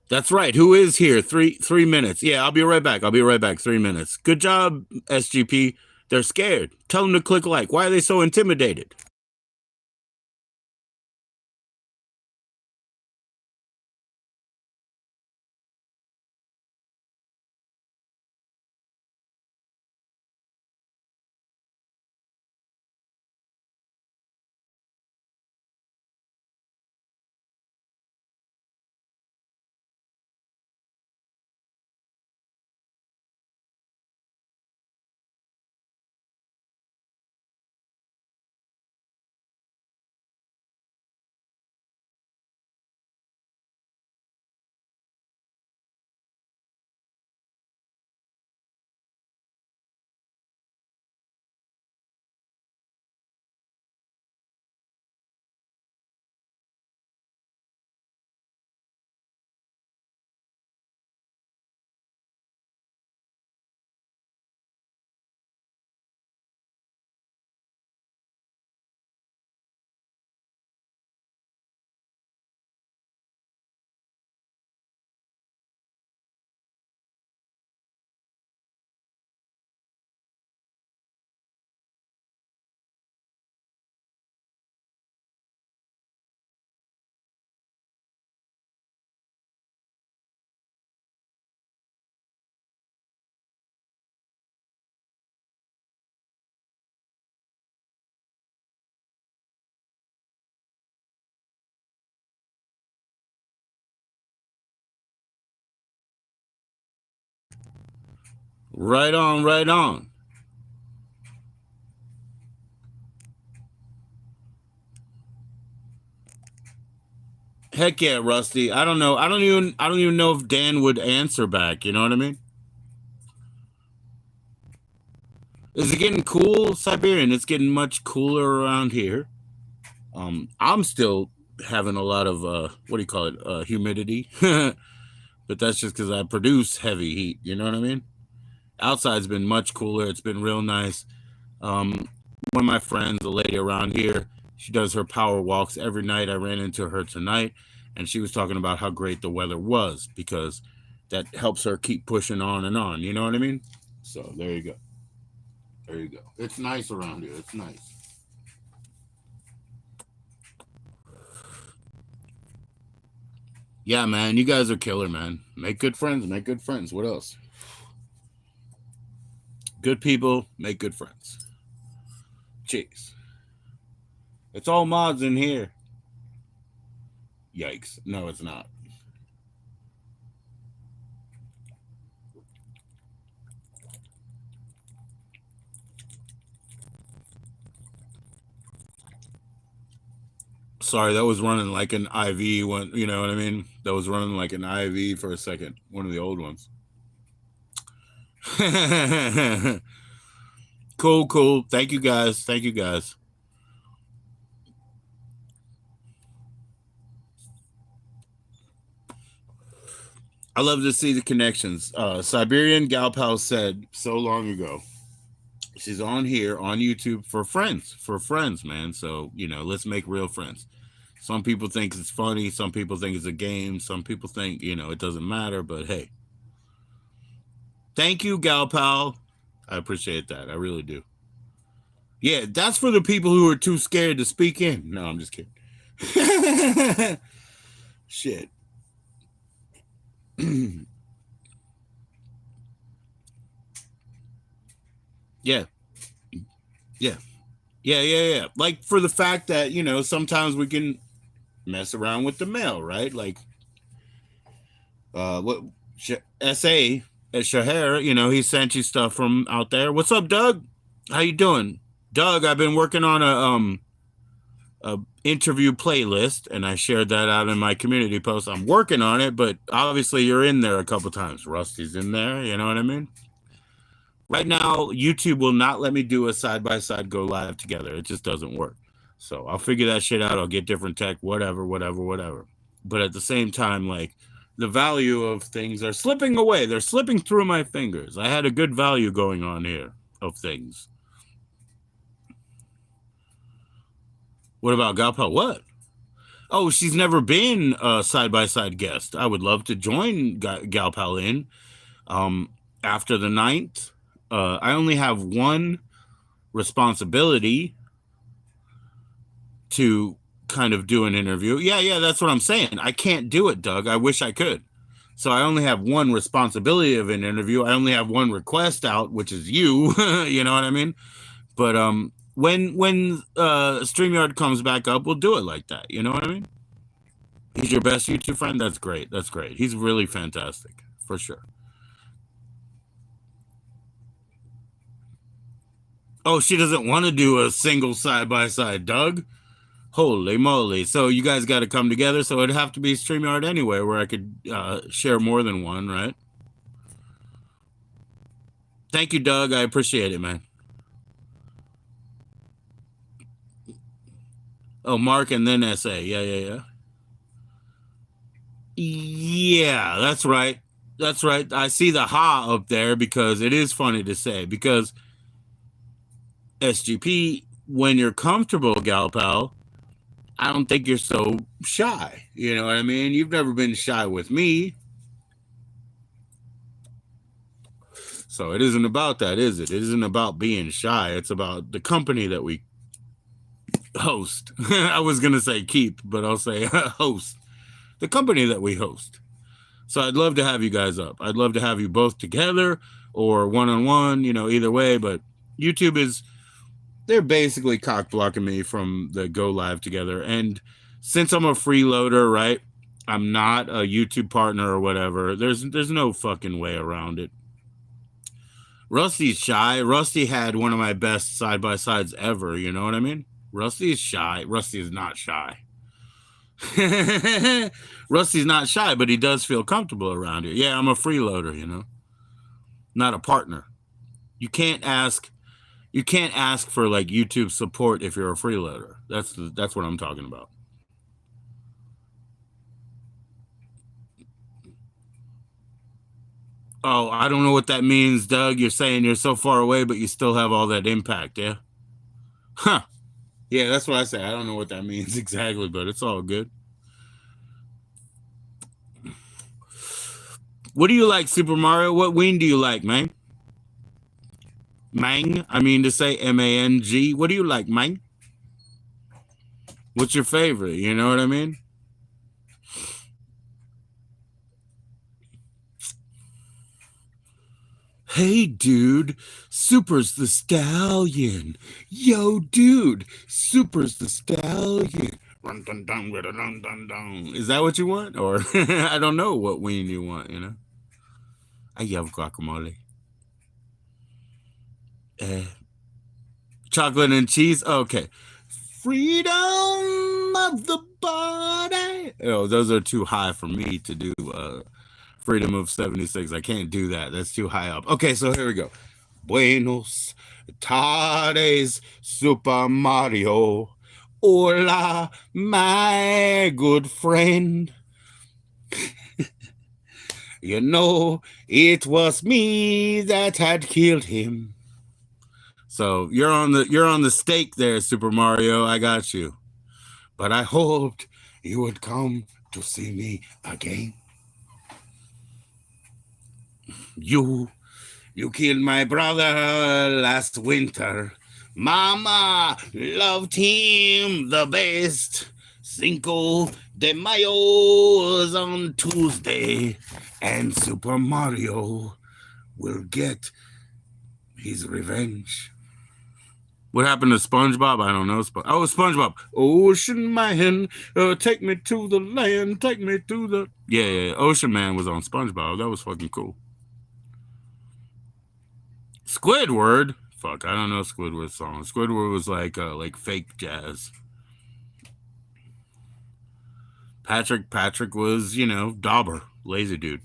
That's right. Who is here? Three minutes. Yeah, I'll be right back. I'll be right back. 3 minutes. Good job, SGP. They're scared. Tell them to click like. Why are they so intimidated? Right on, right on. Heck yeah, Rusty. I don't know. I don't even know if Dan would answer back, you know what I mean? Is it getting cool, Siberian? It's getting much cooler around here. I'm still having a lot of what do you call it? Humidity. But that's just because I produce heavy heat, you know what I mean? Outside's been much cooler. It's been real nice. Um, one of my friends, a lady around here, she does her power walks every night. I ran into her tonight, and she was talking about how great the weather was because that helps her keep pushing on and on. You know what I mean? So there you go. There you go. It's nice around here. It's nice. Yeah, man. You guys are killer, man. Make good friends. Make good friends. What else? Good people make good friends. Jeez. It's all mods in here. Yikes. No, it's not. Sorry, that was running like an IV one. You know what I mean? That was running like an IV for a second. One of the old ones. Cool, cool. Thank you guys. Thank you guys. I love to see the connections. Siberian Gal Pal said so long ago. She's on here on YouTube for friends, man. So, let's make real friends. Some people think it's funny. Some people think it's a game. Some people think, it doesn't matter. But hey, thank you, Gal Pal. I appreciate that. I really do. Yeah, that's for the people who are too scared to speak in. No, I'm just kidding. Shit. Yeah, yeah, yeah. Like for the fact that sometimes we can mess around with the mail, right? Like, what SA at Shahar, he sent you stuff from out there. What's up, Doug? How you doing, Doug? I've been working on a interview playlist, and I shared that out in my community post. I'm working on it, but obviously you're in there a couple times. Rusty's in there. You know what I mean? Right now, YouTube will not let me do a side by side go live together. It just doesn't work. So I'll figure that shit out. I'll get different tech, whatever, whatever, whatever. But at the same time, like the value of things are slipping away. They're slipping through my fingers. I had a good value going on here of things. What about Galpa? What? Oh, she's never been a side by side guest. I would love to join Gal Pal in. Um, After the ninth, I only have one responsibility to kind of do an interview. Yeah, that's what I'm saying. I can't do it, Doug. I wish I could. So I only have one responsibility of an interview. I only have one request out, which is you. You know what I mean? But when StreamYard comes back up, we'll do it like that. You know what I mean? He's your best YouTube friend? That's great. That's great. He's really fantastic, for sure. Oh, she doesn't want to do a single side by side, Doug. Holy moly. So you guys got to come together. So it'd have to be StreamYard anyway, where I could share more than one, right? Thank you, Doug. I appreciate it, man. Oh, Mark and then SA. Yeah. Yeah, that's right. That's right. I see the ha up there because it is funny to say. Because SGP, when you're comfortable, Gal Pal, I don't think you're so shy. You know what I mean? You've never been shy with me. So it isn't about that, is it? It isn't about being shy. It's about the company that we host. I was going to say keep, but I'll say host. The company that we host. So I'd love to have you guys up. I'd love to have you both together or one-on-one, either way. But YouTube they're basically cock blocking me from the go live together. And since I'm a freeloader, right? I'm not a YouTube partner or whatever. There's no fucking way around it. Rusty's shy. Rusty had one of my best side-by-sides ever. You know what I mean? Rusty is shy. Rusty is not shy. Rusty's not shy, but he does feel comfortable around you. Yeah, I'm a freeloader, not a partner. You can't ask for like YouTube support if you're a freeloader. That's what I'm talking about. Oh, I don't know what that means, Doug. You're saying you're so far away, but you still have all that impact, yeah? Huh. Yeah, that's what I say. I don't know what that means exactly, but it's all good. What do you like, Super Mario? What wing do you like, man? Mang? I mean to say MANG. What do you like, man? What's your favorite? You know what I mean? Hey, dude, Super's the Stallion. Yo, dude, Super's the Stallion. Is that what you want? Or I don't know what wing you want. I love guacamole. Chocolate and cheese? Okay. Freedom of the body. Oh, those are too high for me to do. Freedom of 76. I can't do that. That's too high up. Okay, so here we go. Buenos tardes, Super Mario. Hola, my good friend. It was me that had killed him. So you're on the stake there, Super Mario. I got you. But I hoped you would come to see me again. You killed my brother last winter. Mama loved him the best. Cinco de Mayo was on Tuesday, and Super Mario will get his revenge. What happened to SpongeBob? I don't know. SpongeBob. Ocean Man, take me to the land, take me to the... Yeah. Ocean Man was on SpongeBob. That was fucking cool. Squidward? Fuck, I don't know Squidward's song. Squidward was like fake jazz. Patrick was, Dauber, lazy dude.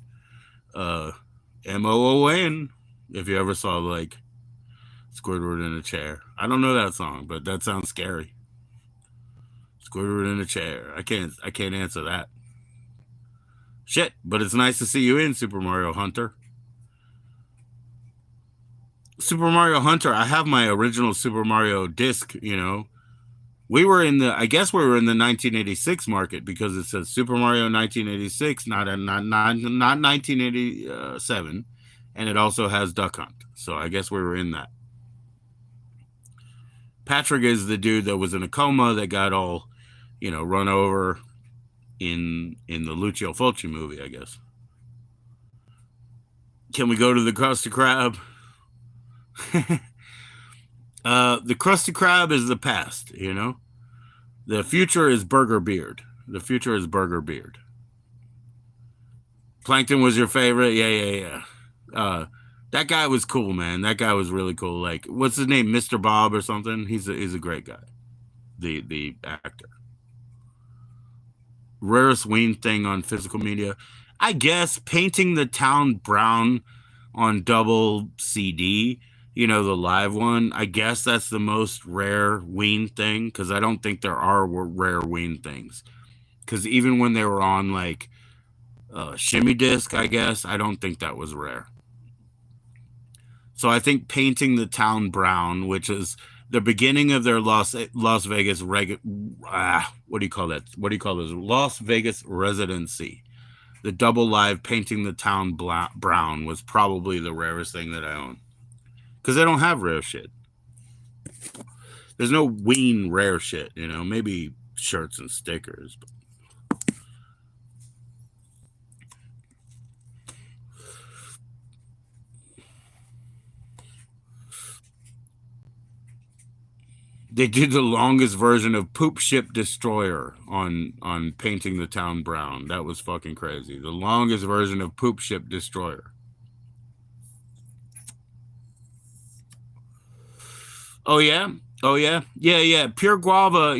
Moon. If you ever saw like Squidward in a chair. I don't know that song, but that sounds scary. Squidward in a chair. I can't answer that. Shit, but it's nice to see you in Super Mario Hunter. Super Mario Hunter, I have my original Super Mario disc, We were in the, I guess we were in the 1986 market because it says Super Mario 1986, not 1987, and it also has Duck Hunt. So I guess we were in that. Patrick is the dude that was in a coma that got all, run over in the Lucio Fulci movie, I guess. Can we go to the Krusty Krab? The Krusty Krab is the past, The future is Burger Beard. The future is Burger Beard. Plankton was your favorite? Yeah. That guy was cool, man. That guy was really cool. Like, what's his name? Mr. Bob or something? He's a great guy. The actor. Rarest Ween thing on physical media. I guess painting the town brown on double CD, the live one. I guess that's the most rare Ween thing because I don't think there are rare Ween things. Because even when they were on like shimmy disc, I guess I don't think that was rare. So I think painting the town brown, which is the beginning of their Las Vegas what do you call that? What do you call this? Las Vegas residency. The double live painting the town brown was probably the rarest thing that I own. Because they don't have rare shit. There's no Ween rare shit, maybe shirts and stickers. But they did the longest version of Poop Ship Destroyer on painting the town brown. That was fucking crazy. The longest version of Poop Ship Destroyer. Oh yeah? Oh yeah? Yeah. Pure Guava,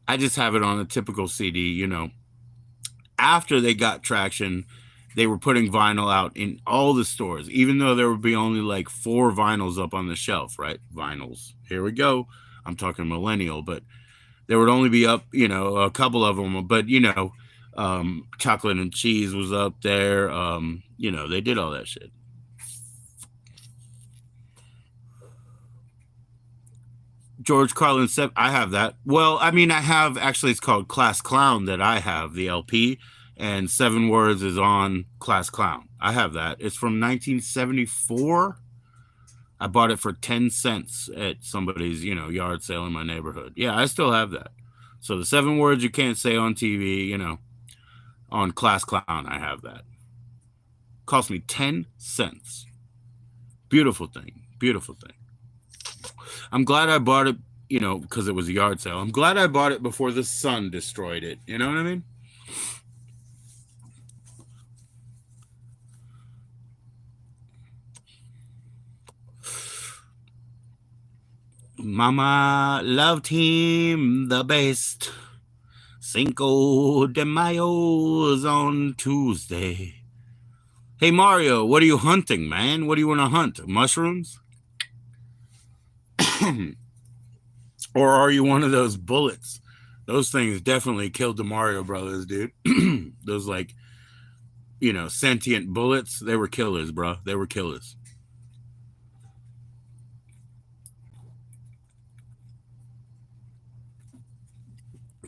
I just have it on a typical CD, After they got traction, they were putting vinyl out in all the stores, even though there would be only like 4 vinyls up on the shelf, right? Vinyls. Here we go. I'm talking millennial, but there would only be up, a couple of them. But, Chocolate and Cheese was up there. They did all that shit. George Carlin said, I have that. Well, I mean, I have, actually, it's called Class Clown that I have, the LP. And 7 Words is on Class Clown. I have that. It's from 1974. I bought it for 10 cents at somebody's, yard sale in my neighborhood. Yeah, I still have that. So the 7 words you can't say on TV, on Class Clown, I have that. Cost me 10 cents. Beautiful thing. Beautiful thing. I'm glad I bought it, because it was a yard sale. I'm glad I bought it before the sun destroyed it. You know what I mean? Mama loved him the best. Cinco de Mayo's on Tuesday. Hey, Mario, what are you hunting, man? What do you want to hunt? Mushrooms? Or are you one of those bullets? Those things definitely killed the Mario Brothers, dude. Those, like, sentient bullets, they were killers, bro. They were killers.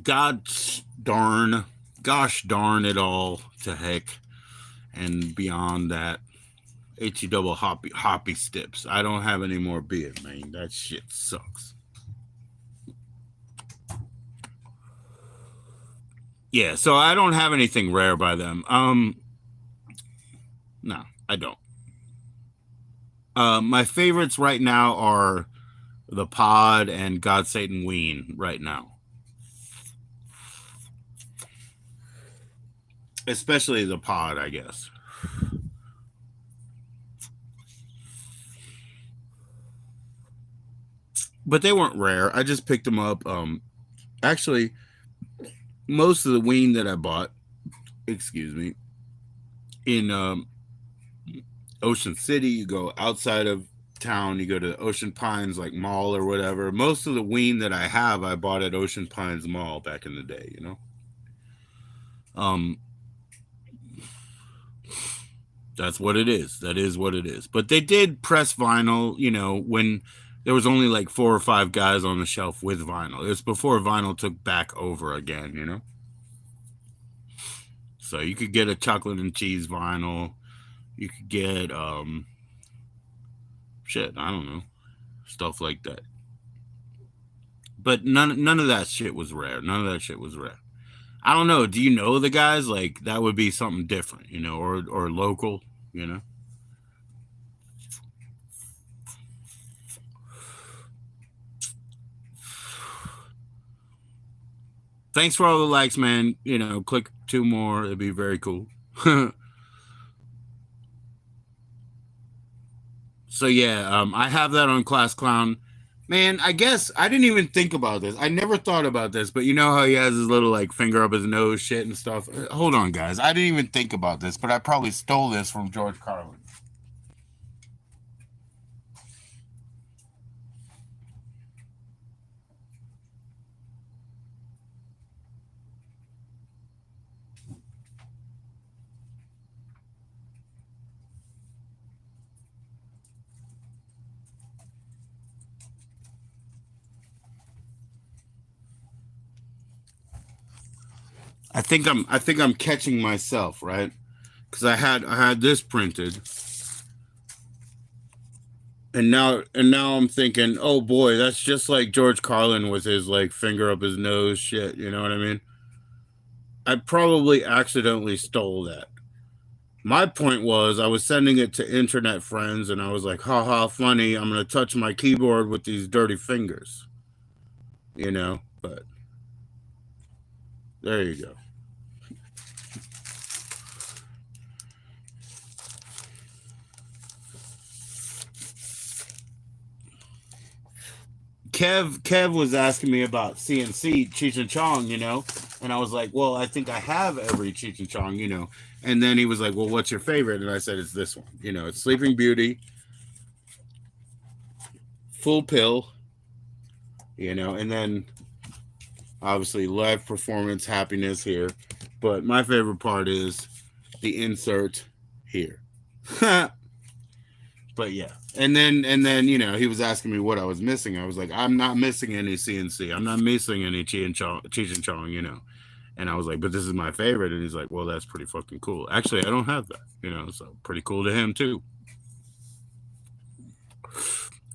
Gosh darn it all to heck and beyond that. HE double hoppy stips. I don't have any more beer, man. That shit sucks. Yeah, so I don't have anything rare by them. No, I don't. My favorites right now are the Pod and God Satan Ween right now. Especially the Pod, I guess. But they weren't rare. I just picked them up. Actually, most of the Ween that I bought, excuse me, in Ocean City, you go outside of town, you go to Ocean Pines, like mall or whatever. Most of the Ween that I have, I bought at Ocean Pines Mall back in the day, That's what it is. That is what it is. But they did press vinyl, when there was only like 4 or 5 guys on the shelf with vinyl. It was before vinyl took back over again, you know? So you could get a chocolate and cheese vinyl. You could get shit, I don't know, stuff like that. But none of that shit was rare. None of that shit was rare. I don't know. Do you know the guys? Like that would be something different, you know, or local, you know. Thanks for all the likes, man. You know, click 2 more. It'd be very cool. So yeah, I have that on Class Clown. Man, I guess I didn't even think about this. I never thought about this, but you know how he has his little like finger up his nose shit and stuff. Hold on, guys. I didn't even think about this, but I probably stole this from George Carlin. I think I'm catching myself, right? Because I had this printed, and now I'm thinking, oh boy, that's just like George Carlin with his like finger up his nose shit. You know what I mean? I probably accidentally stole that. My point was I was sending it to internet friends, and I was like, "Ha ha, funny! I'm gonna touch my keyboard with these dirty fingers," you know. But there you go. Kev was asking me about CNC Cheech and Chong, you know, and I was like, well, I think I have every Cheech and Chong, you know, and then he was like, well, what's your favorite? And I said, it's this one, you know, it's Sleeping Beauty, Full Pill, you know, and then obviously live performance happiness here, but my favorite part is the insert here. But yeah, and then you know he was asking me what I was missing. I was like, I'm not missing any CNC. I'm not missing any Cheech and Chong, you know. And I was like, but this is my favorite. And he's like, well, that's pretty fucking cool. Actually, I don't have that, you know. So pretty cool to him too.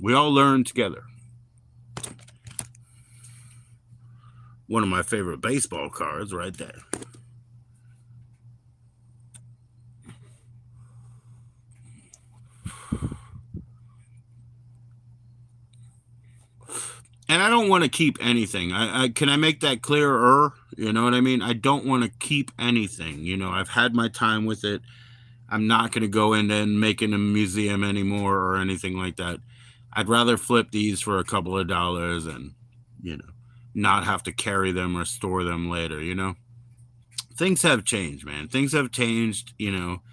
We all learn together. One of my favorite baseball cards, right there. And I don't want to keep anything. I can I make that clearer? You know what I mean? I don't want to keep anything. You know, I've had my time with it. I'm not going to go in and make it a museum anymore or anything like that. I'd rather flip these for a couple of dollars and, you know, not have to carry them or store them later, you know? Things have changed, man. Things have changed, you know,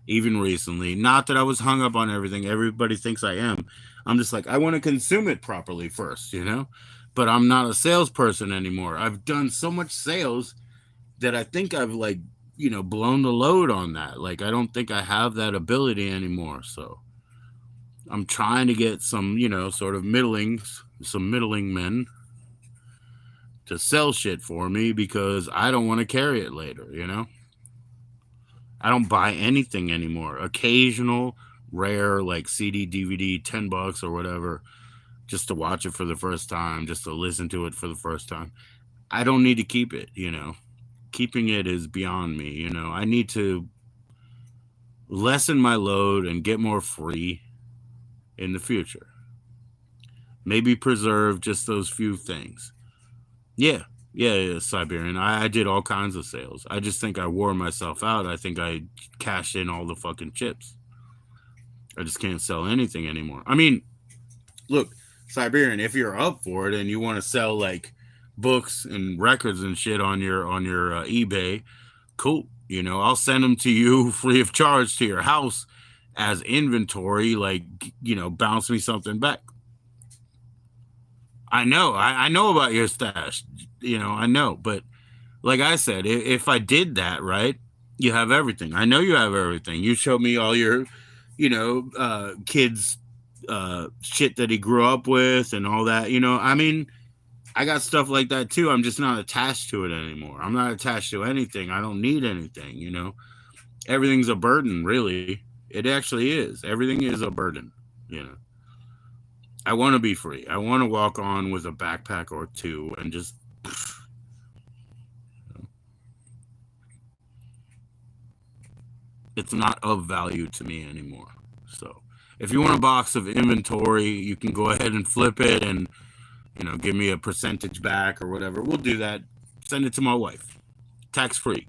even recently. Not that I was hung up on everything. Everybody thinks I am. I'm just like, I want to consume it properly first, you know? But I'm not a salesperson anymore. I've done so much sales that I think I've like, you know, blown the load on that. Like, I don't think I have that ability anymore. So I'm trying to get some, you know, sort of some middling men to sell shit for me because I don't want to carry it later, you know? I don't buy anything anymore. Occasional, rare, like CD, DVD, $10 or whatever, just to watch it for the first time, just to listen to it for the first time. I don't need to keep it, you know? Keeping it is beyond me, you know? I need to lessen my load and get more free in the future. Maybe preserve just those few things. Yeah, Siberian. I did all kinds of sales. I just think I wore myself out. I think I cashed in all the fucking chips. I just can't sell anything anymore. I mean, look, Siberian, if you're up for it and you want to sell like books and records and shit on your eBay, cool. You know, I'll send them to you free of charge to your house as inventory. Like, you know, bounce me something back. I know about your stash. You know, I know, but like I said, if I did that right, you have everything. I know you have everything. You showed me all your, you know, kids' shit that he grew up with and all that. I mean, I got stuff like that too. I'm just not attached to it anymore. I'm not attached to anything. I don't need anything. Everything's a burden, really. It actually is. Everything is a burden. I want to be free. I want to walk on with a backpack or two and just it's not of value to me anymore. So if you want a box of inventory, you can go ahead and flip it and give me a percentage back or whatever. We'll do that. Send it to my wife. Tax free.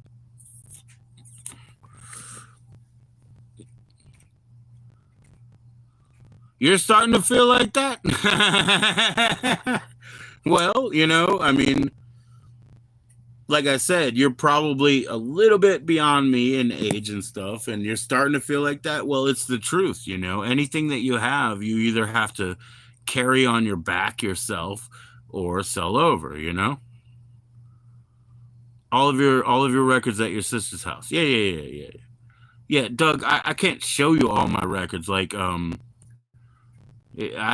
You're starting to feel like that? Well, I mean, like I said, you're probably a little bit beyond me in age and stuff, and you're starting to feel like that. Well, it's the truth, Anything that you have, you either have to carry on your back yourself or sell over, All of your records at your sister's house. Yeah. Yeah, Doug, I can't show you all my records. Like, I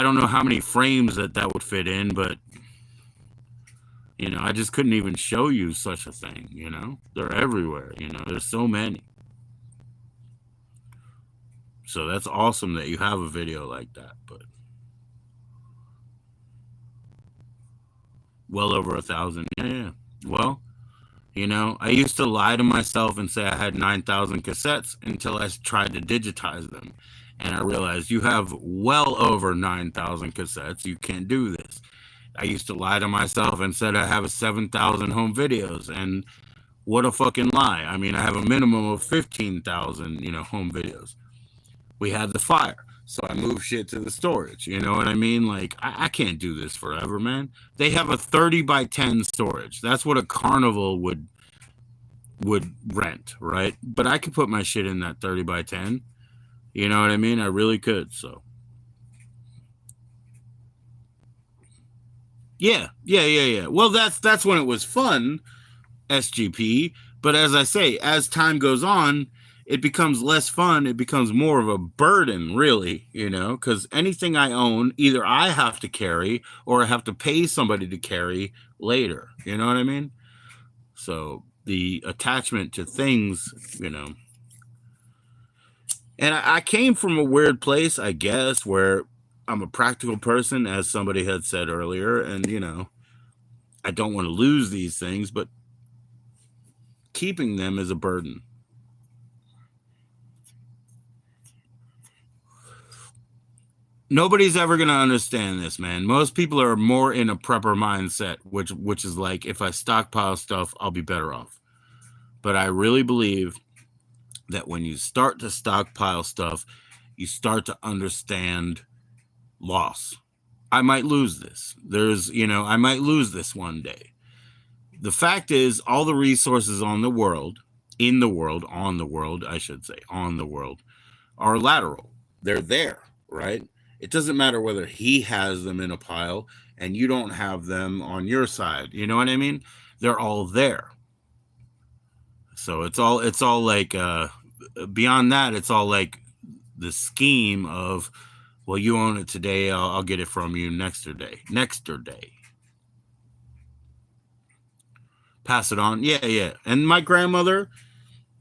don't know how many frames that would fit in, but I just couldn't even show you such a thing. They're everywhere. There's so many. So that's awesome that you have a video like that, but well over 1,000. Yeah. Well, I used to lie to myself and say I had 9,000 cassettes until I tried to digitize them. And I realized you have well over 9,000 cassettes. You can't do this. I used to lie to myself and said I have 7,000 home videos. And what a fucking lie. I mean, I have a minimum of 15,000, home videos. We had the fire. So I moved shit to the storage. You know what I mean? Like, I can't do this forever, man. They have a 30 by 10 storage. That's what a carnival would rent, right? But I could put my shit in that 30 by 10. You know what I mean? I really could. So yeah. Well, that's when it was fun, SGP. But as I say, as time goes on, it becomes less fun. It becomes more of a burden, really, because anything I own, either I have to carry or I have to pay somebody to carry later. You know what I mean? So the attachment to things, And I came from a weird place, I guess, where I'm a practical person, as somebody had said earlier. And, I don't want to lose these things, but keeping them is a burden. Nobody's ever going to understand this, man. Most people are more in a prepper mindset, which is like, if I stockpile stuff, I'll be better off. But I really believe that when you start to stockpile stuff, you start to understand loss. I might lose this. I might lose this one day. The fact is, all the resources on the world, are lateral. They're there, right? It doesn't matter whether he has them in a pile and you don't have them on your side. You know what I mean? They're all there. So it's all like, beyond that, it's all like the scheme of, well, you own it today, I'll get it from you next day. Pass it on. Yeah. And my grandmother,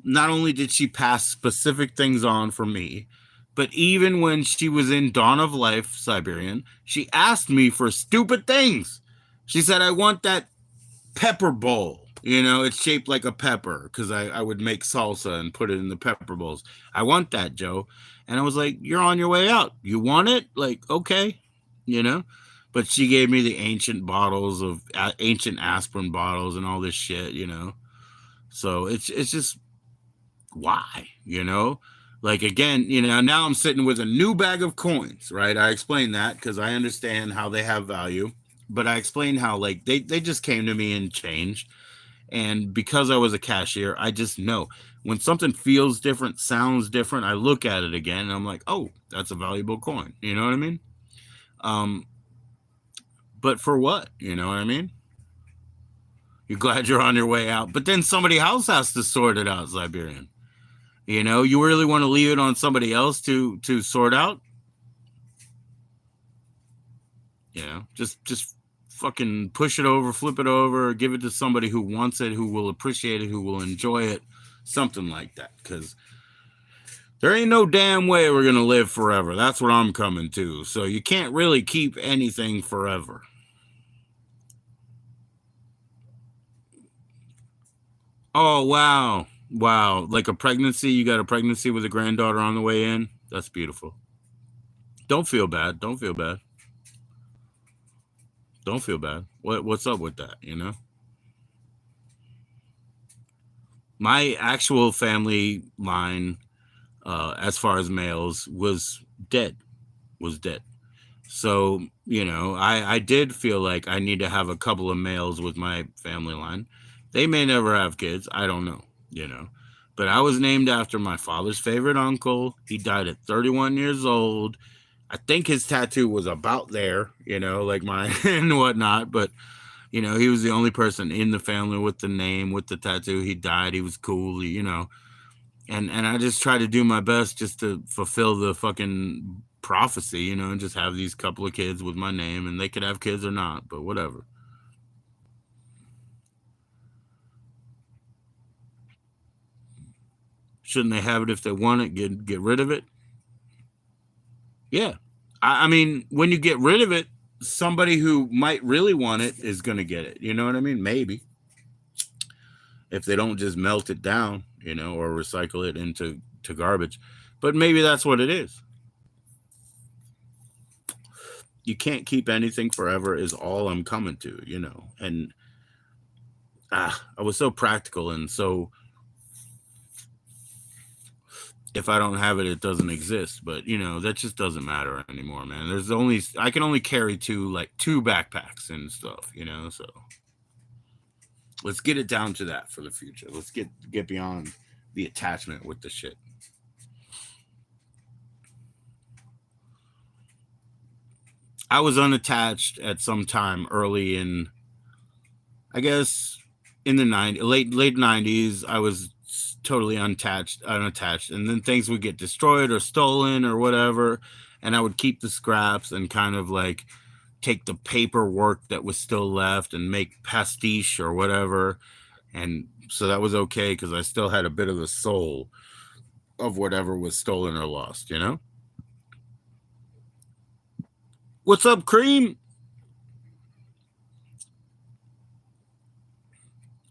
not only did she pass specific things on for me, but even when she was in Dawn of Life, Siberian, she asked me for stupid things. She said, I want that pepper bowl. It's shaped like a pepper because I would make salsa and put it in the pepper bowls. I want that, Joe. And I was like, you're on your way out. You want it? Like, okay, But she gave me the ancient bottles of ancient aspirin bottles and all this shit, So it's just, why, Like, again, now I'm sitting with a new bag of coins, right? I explained that because I understand how they have value. But I explained how, like, they just came to me and changed. And because I was a cashier, I just know when something feels different, sounds different, I look at it again and I'm like, oh, that's a valuable coin. You know what I mean? But for what? You know what I mean? You're glad you're on your way out. But then somebody else has to sort it out, Siberian. You really want to leave it on somebody else to sort out? You know, just fucking push it over, flip it over, give it to somebody who wants it, who will appreciate it, who will enjoy it, something like that. Because there ain't no damn way we're gonna live forever. That's what I'm coming to. So you can't really keep anything forever. Oh wow. Wow. Like a pregnancy, you got a pregnancy with a granddaughter on the way in. That's beautiful. Don't feel bad. Don't feel bad. Don't feel bad. What's up with that, you know? My actual family line, as far as males, was dead. Was dead. So, you know, I did feel like I need to have a couple of males with my family line. They may never have kids. I don't know, you know. But I was named after my father's favorite uncle. He died at 31 years old. I think his tattoo was about there, you know, like mine and whatnot. But, you know, he was the only person in the family with the name, with the tattoo. He died. He was cool, you know. And I just try to do my best just to fulfill the fucking prophecy, you know, and just have these couple of kids with my name, and they could have kids or not, but whatever. Shouldn't they have it if they want it? Get rid of it. Yeah, I mean, when you get rid of it, somebody who might really want it is going to get it. You know what I mean? Maybe if they don't just melt it down, you know, or recycle it into garbage. But maybe that's what it is. You can't keep anything forever is all I'm coming to, you know. And I was so practical and so if I don't have it, it doesn't exist. But you know, that just doesn't matter anymore, man. I can only carry two backpacks and stuff, you know. So let's get it down to that for the future. Let's get beyond the attachment with the shit. I was unattached at some time early in, I guess, in the late 90s. I was totally unattached, and then things would get destroyed or stolen or whatever, and I would keep the scraps and kind of like take the paperwork that was still left and make pastiche or whatever, and so that was okay because I still had a bit of the soul of whatever was stolen or lost, you know. What's up, Cream?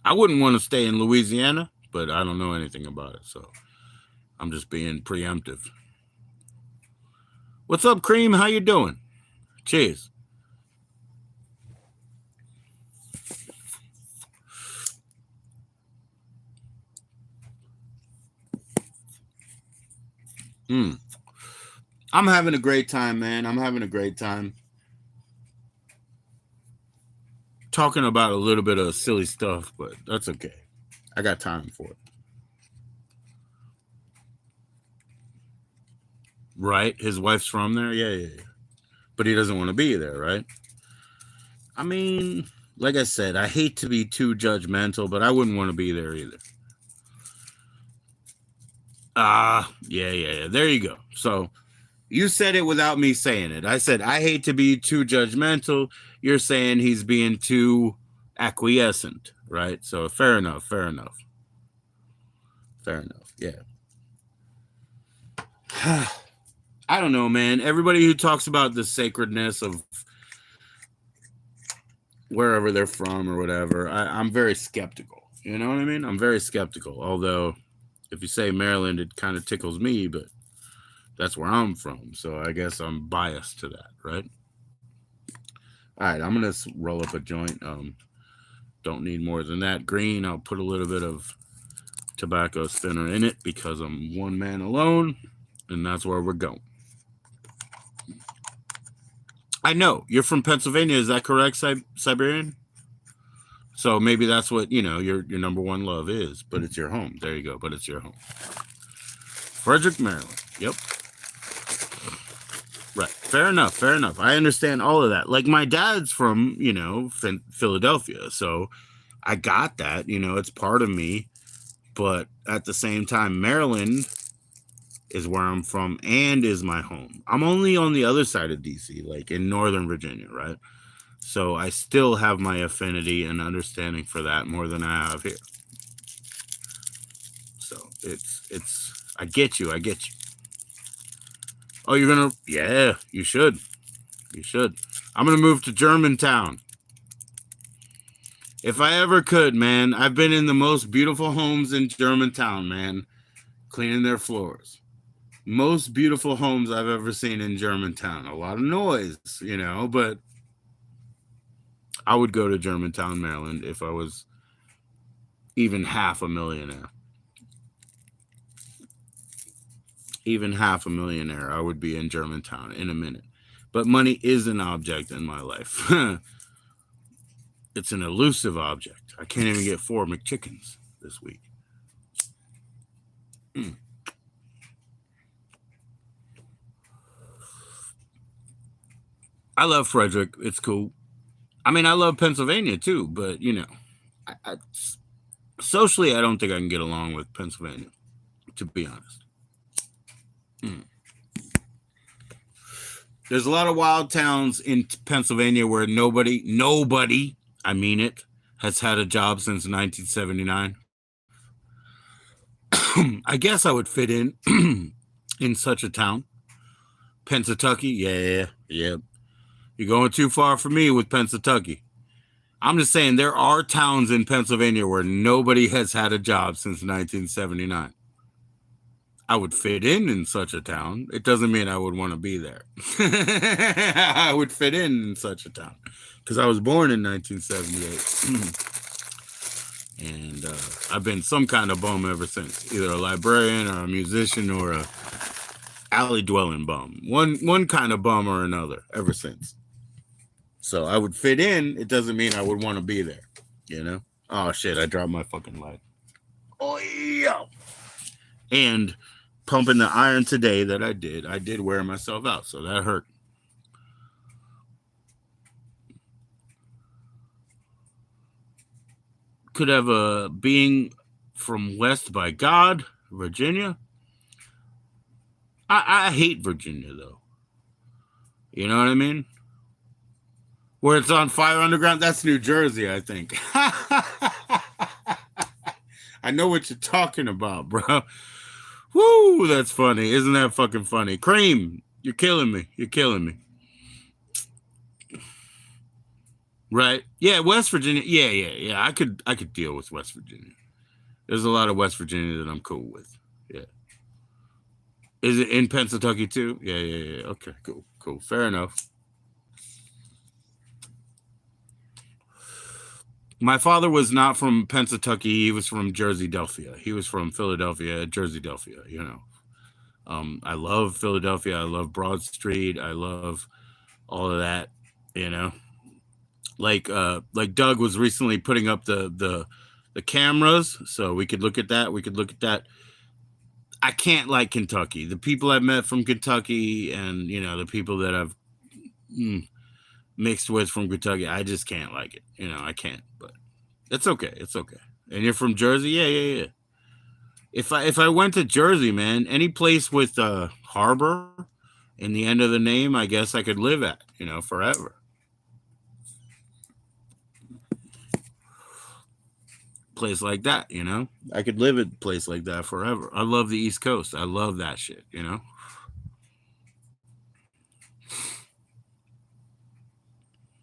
I wouldn't want to stay in Louisiana, but I don't know anything about it, so I'm just being preemptive. What's up, Cream? How you doing? Cheers. Mm. I'm having a great time, man. I'm having a great time. Talking about a little bit of silly stuff, but that's okay. I got time for it. Right? His wife's from there? Yeah. But he doesn't want to be there, right? I mean, like I said, I hate to be too judgmental, but I wouldn't want to be there either. Yeah. There you go. So you said it without me saying it. I said, I hate to be too judgmental. You're saying he's being too acquiescent, right? So fair enough. Yeah. I don't know, man. Everybody who talks about the sacredness of wherever they're from or whatever, I'm very skeptical. You know what I mean? I'm very skeptical. Although, if you say Maryland, it kind of tickles me, but that's where I'm from. So I guess I'm biased to that, right? All right, I'm going to roll up a joint. Don't need more than that. Green, I'll put a little bit of tobacco spinner in it because I'm one man alone, and that's where we're going. I know you're from Pennsylvania. Is that correct, Siberian? So maybe that's what your number one love is. But it's your home. There you go. But it's your home, Frederick, Maryland. Yep. Right. Fair enough. I understand all of that. Like my dad's from Philadelphia, so I got that. It's part of me. But at the same time, Maryland is where I'm from and is my home. I'm only on the other side of DC, like in Northern Virginia, right? So I still have my affinity and understanding for that more than I have here. So it's I get you. Oh, you're gonna, yeah, you should. You should. I'm gonna move to Germantown. If I ever could, man. I've been in the most beautiful homes in Germantown, man, cleaning their floors. Most beautiful homes I've ever seen in Germantown. A lot of noise, but I would go to Germantown, Maryland if I was even half a millionaire. Even half a millionaire, I would be in Germantown in a minute. But money is an object in my life. It's an elusive object. I can't even get 4 McChickens this week. I love Frederick. It's cool. I mean, I love Pennsylvania too, but socially, I don't think I can get along with Pennsylvania, to be honest. There's a lot of wild towns in Pennsylvania where nobody, I mean it, has had a job since 1979. I guess I would fit in in such a town. Pennsatucky, yeah. You're going too far for me with Pennsatucky. I'm just saying there are towns in Pennsylvania where nobody has had a job since 1979. I would fit in such a town. It doesn't mean I would want to be there. I would fit in such a town because I was born in 1978. And I've been some kind of bum ever since, either a librarian or a musician or a alley dwelling bum. One kind of bum or another ever since. So I would fit in. It doesn't mean I would want to be there, Oh, shit, I dropped my fucking light. Oh, yeah. And pumping the iron today that I did wear myself out, so that hurt. Could have a being from West by God, Virginia. I hate Virginia, though. You know what I mean? Where it's on fire underground, that's New Jersey, I think. I know what you're talking about, bro. Woo, that's funny. Isn't that fucking funny? Cream, you're killing me. Right? Yeah, West Virginia. Yeah. I could deal with West Virginia. There's a lot of West Virginia that I'm cool with. Yeah. Is it in Pennsatucky too? Yeah. Okay, cool. Fair enough. My father was not from Pennsatucky. He was from Jersey-Delphia. He was from Philadelphia, Jersey-Delphia, I love Philadelphia. I love Broad Street. I love all of that, Like Doug was recently putting up the cameras, so we could look at that. I can't like Kentucky. The people I've met from Kentucky and, the people that I've mixed with from Kentucky, I just can't like it. I can't, but it's okay. And you're from Jersey? Yeah. If I went to Jersey, man, any place with a harbor in the end of the name, I guess I could live at, forever. Place like that, I could live at a place like that forever. I love the East Coast. I love that shit,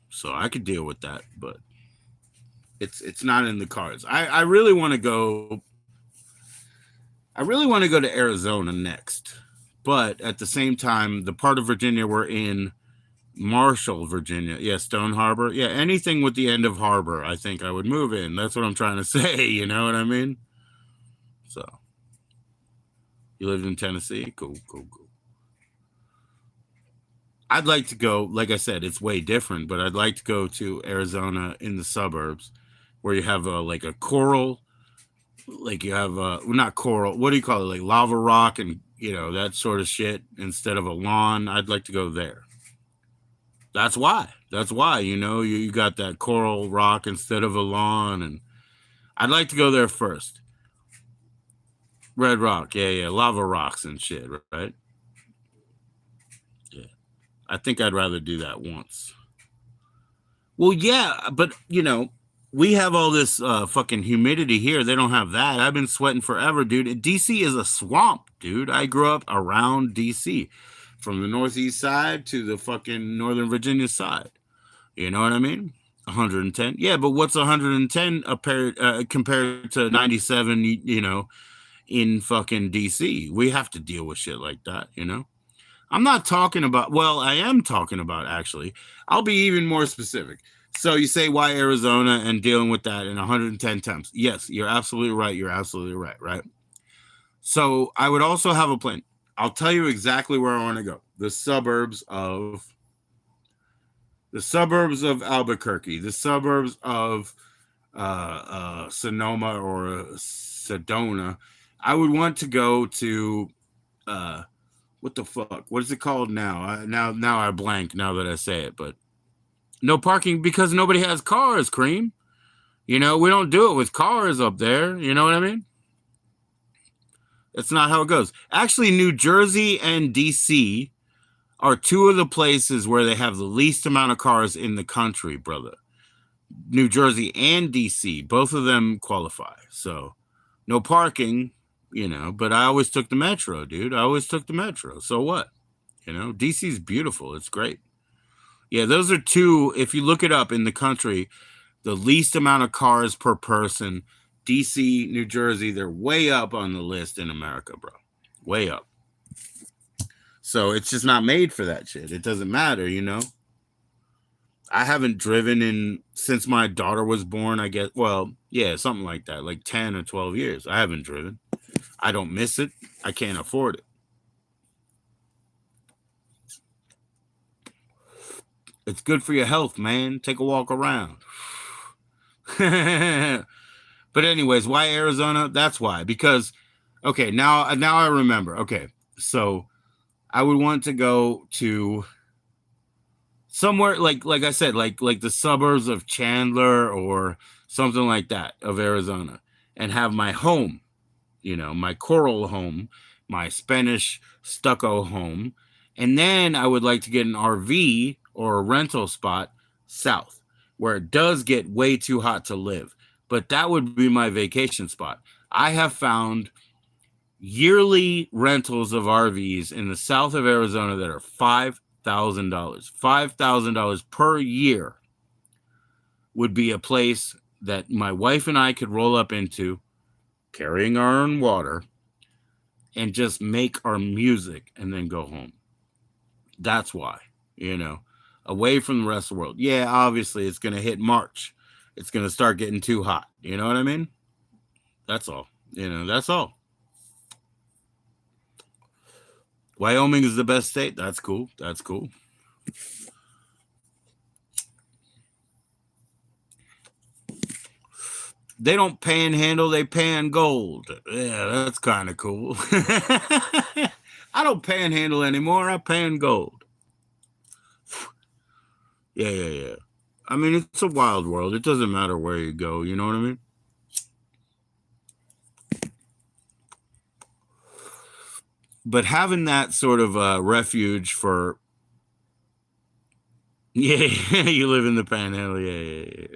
So I could deal with that, but it's not in the cards. I really want to go. I really want to go to Arizona next, but at the same time, the part of Virginia we're in, Marshall, Virginia, Stone Harbor, anything with the end of harbor, I think I would move in. That's what I'm trying to say. You know what I mean? So, you lived in Tennessee? Cool. I'd like to go, like I said, it's way different, but I'd like to go to Arizona in the suburbs where you have a coral, like you have not coral, what do you call it? Like lava rock and, that sort of shit instead of a lawn. I'd like to go there. That's why, you got that coral rock instead of a lawn, and I'd like to go there first. Red Rock, yeah, lava rocks and shit, right? Yeah, I think I'd rather do that once. Well, yeah, but we have all this fucking humidity here. They don't have that. I've been sweating forever, dude. DC is a swamp, dude. I grew up around DC, from the northeast side to the fucking Northern Virginia side. You know what I mean? 110. Yeah, but what's 110 compared to 97, in fucking DC? We have to deal with shit like that. I'm not talking about, well, I am talking about actually. I'll be even more specific. So you say why Arizona and dealing with that in 110 temps. Yes, you're absolutely right. You're absolutely right, right? So I would also have a plan. I'll tell you exactly where I want to go. The suburbs of Albuquerque, the suburbs of Sonoma or Sedona. I would want to go to what the fuck? What is it called now? Now I blank now that I say it, but no parking because nobody has cars, Cream. We don't do it with cars up there. You know what I mean? That's not how it goes. Actually, New Jersey and DC are two of the places where they have the least amount of cars in the country, brother. New Jersey and DC, both of them qualify. So no parking, but I always took the metro, dude. I always took the metro. So what? DC's beautiful. It's great. Yeah, those are two, if you look it up in the country, the least amount of cars per person. DC, New Jersey, they're way up on the list in America, bro. Way up. So it's just not made for that shit. It doesn't matter, I haven't driven since my daughter was born, I guess. Well, yeah, something like that, like 10 or 12 years. I haven't driven. I don't miss it. I can't afford it. It's good for your health, man. Take a walk around. But anyways, why Arizona? That's why. Because, okay, now I remember. Okay, so I would want to go to somewhere like I said, like the suburbs of Chandler or something like that of Arizona, and have my home, my coral home, my Spanish stucco home, and then I would like to get an RV or a rental spot south where it does get way too hot to live. But that would be my vacation spot. I have found yearly rentals of RVs in the south of Arizona that are $5,000. $5,000 per year would be a place that my wife and I could roll up into, carrying our own water, and just make our music and then go home. That's why, away from the rest of the world. Yeah, obviously it's going to hit March. It's going to start getting too hot. You know what I mean? That's all. That's all. Wyoming is the best state. That's cool. That's cool. They don't panhandle, they pan gold. Yeah, that's kind of cool. I don't panhandle anymore. I pan gold. Yeah. I mean, it's a wild world. It doesn't matter where you go. You know what I mean? But having that sort of refuge for, yeah, you live in the panhandle. Yeah.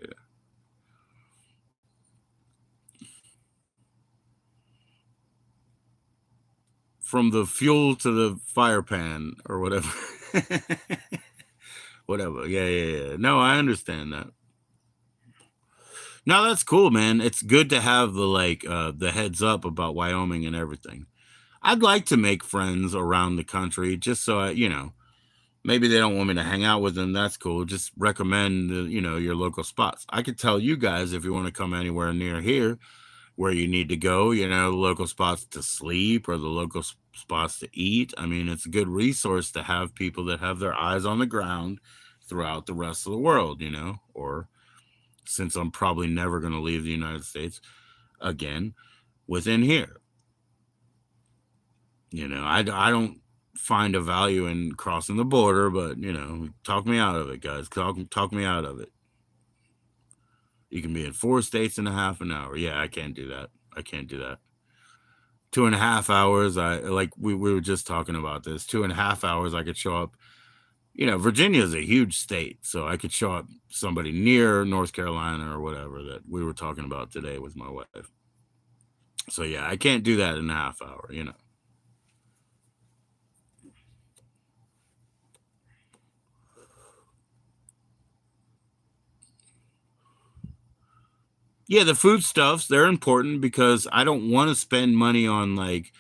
From the fuel to the fire pan or whatever. Whatever. Yeah. No, I understand that. No, that's cool, man. It's good to have the heads up about Wyoming and everything. I'd like to make friends around the country just so maybe they don't want me to hang out with them. That's cool. Just recommend, your local spots. I could tell you guys if you want to come anywhere near here where you need to go, the local spots to sleep or the local spots to eat. I mean, it's a good resource to have people that have their eyes on the ground throughout the rest of the world, or since I'm probably never going to leave the United States again, within here. I don't find a value in crossing the border, but, talk me out of it, guys. Talk me out of it. You can be in 4 states in a half an hour. Yeah, I can't do that. 2.5 hours. I like we were just talking about this. 2.5 hours I could show up. Virginia is a huge state, so I could show up somebody near North Carolina or whatever that we were talking about today with my wife. So yeah, I can't do that in a half hour. Yeah, the foodstuffs, they're important because I don't want to spend money on like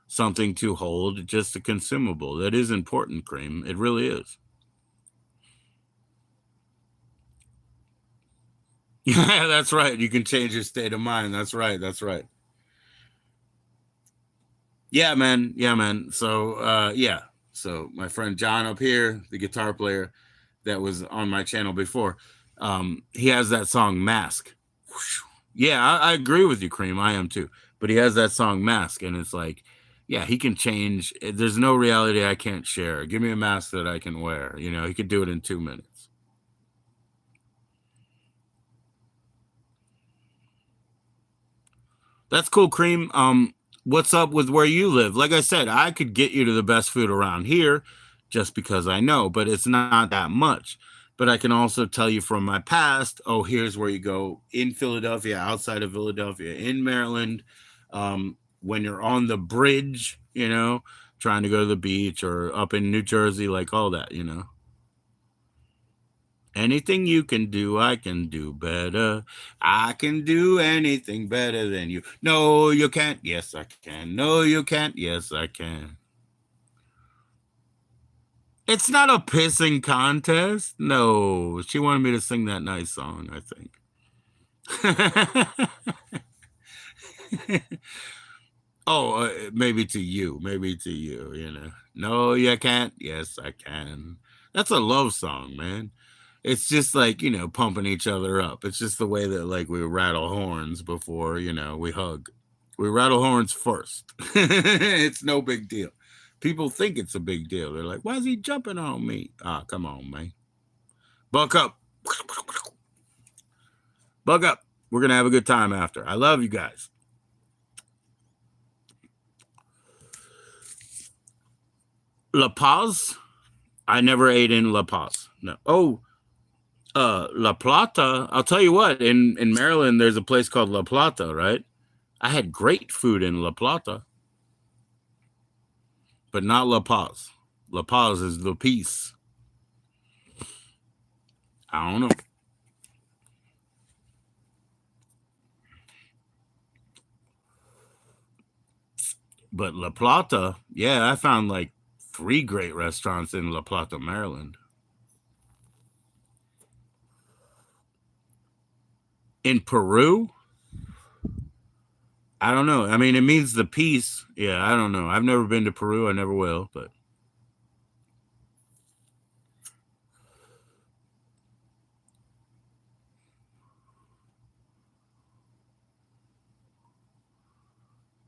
something to hold, just a consumable. That is important, Cream. It really is. Yeah, that's right. You can change your state of mind. That's right. That's right. Yeah, man. Yeah, man. So, yeah. So my friend John up here, the guitar player that was on my channel before, he has that song Mask. Yeah, I agree with you, Cream. I am too. But he has that song Mask, and it's like, yeah, he can change. There's no reality I can't share. Give me a mask that I can wear. He could do it in 2 minutes. That's cool, Cream. What's up with where you live? Like I said, I could get you to the best food around here just because I know, but it's not that much. But I can also tell you from my past, oh, here's where you go in Philadelphia, outside of Philadelphia, in Maryland, when you're on the bridge, trying to go to the beach, or up in New Jersey, like all that. Anything you can do, I can do better. I can do anything better than you. No, you can't. Yes, I can. No, you can't. Yes, I can. It's not a pissing contest. No, she wanted me to sing that nice song, I think. Oh, maybe to you. Maybe to you. No, you can't. Yes, I can. That's a love song, man. It's just like, pumping each other up. It's just the way that like we rattle horns before, we hug. We rattle horns first. It's no big deal. People think it's a big deal. They're like, why is he jumping on me? Ah, come on, man. Buck up. Buck up. We're going to have a good time after. I love you guys. La Paz? I never ate in La Paz. No. Oh, La Plata. I'll tell you what, in Maryland, there's a place called La Plata, right? I had great food in La Plata, but not La Paz. La Paz is the peace. I don't know. But La Plata, yeah, I found like 3 great restaurants in La Plata, Maryland. In Peru, I don't know. I mean, it means the peace. Yeah, I don't know. I've never been to Peru. I never will. But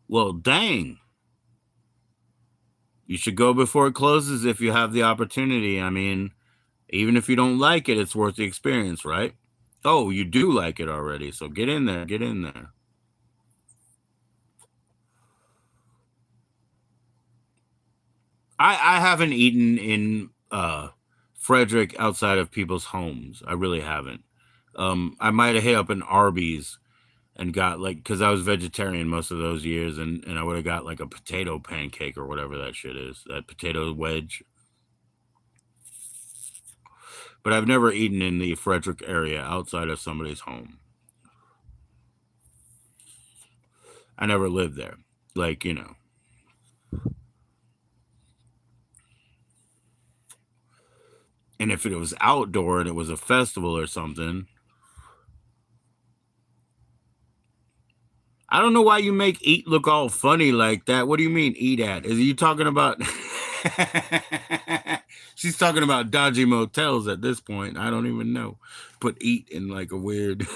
well, dang, you should go before it closes if you have the opportunity. I mean, even if you don't like it, it's worth the experience, right? Oh, you do like it already. So get in there. Get in there. I haven't eaten in Frederick outside of people's homes. I really haven't. I might have hit up an Arby's and got like, because I was vegetarian most of those years, and I would have got like a potato pancake or whatever that shit is, that potato wedge. But I've never eaten in the Frederick area outside of somebody's home. I never lived there. Like. And if it was outdoor and it was a festival or something, I don't know why you make eat look all funny like that. What do you mean eat at? Is you talking about She's talking about dodgy motels at this point. I don't even know. Put eat in like a weird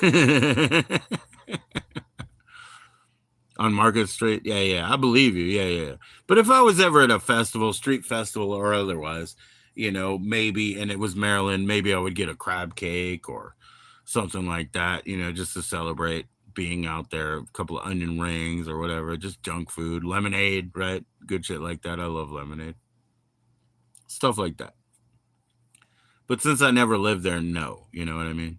on Market Street. Yeah, yeah. I believe you. Yeah, yeah. But if I was ever at a festival, street festival or otherwise, maybe, and it was Maryland, maybe I would get a crab cake or something like that, just to celebrate. being out there, a couple of onion rings or whatever, just junk food, lemonade, right? Good shit like that. I love lemonade. Stuff like that. But since I never lived there, no. You know what I mean?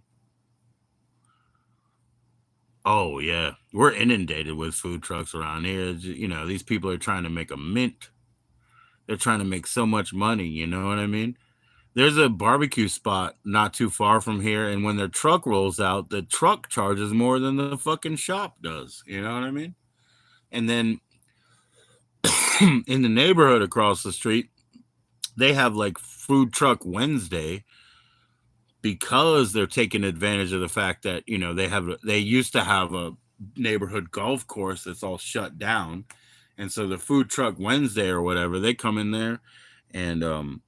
Oh, yeah. We're inundated with food trucks around here. You know, these people are trying to make a mint. They're trying to make so much money. You know what I mean? There's a barbecue spot not too far from here, and when their truck rolls out, the truck charges more than the fucking shop does. You know what I mean? And then in the neighborhood across the street, they have like Food Truck Wednesday because they're taking advantage of the fact that, you know, they used to have a neighborhood golf course that's all shut down. And so the Food Truck Wednesday or whatever, they come in there and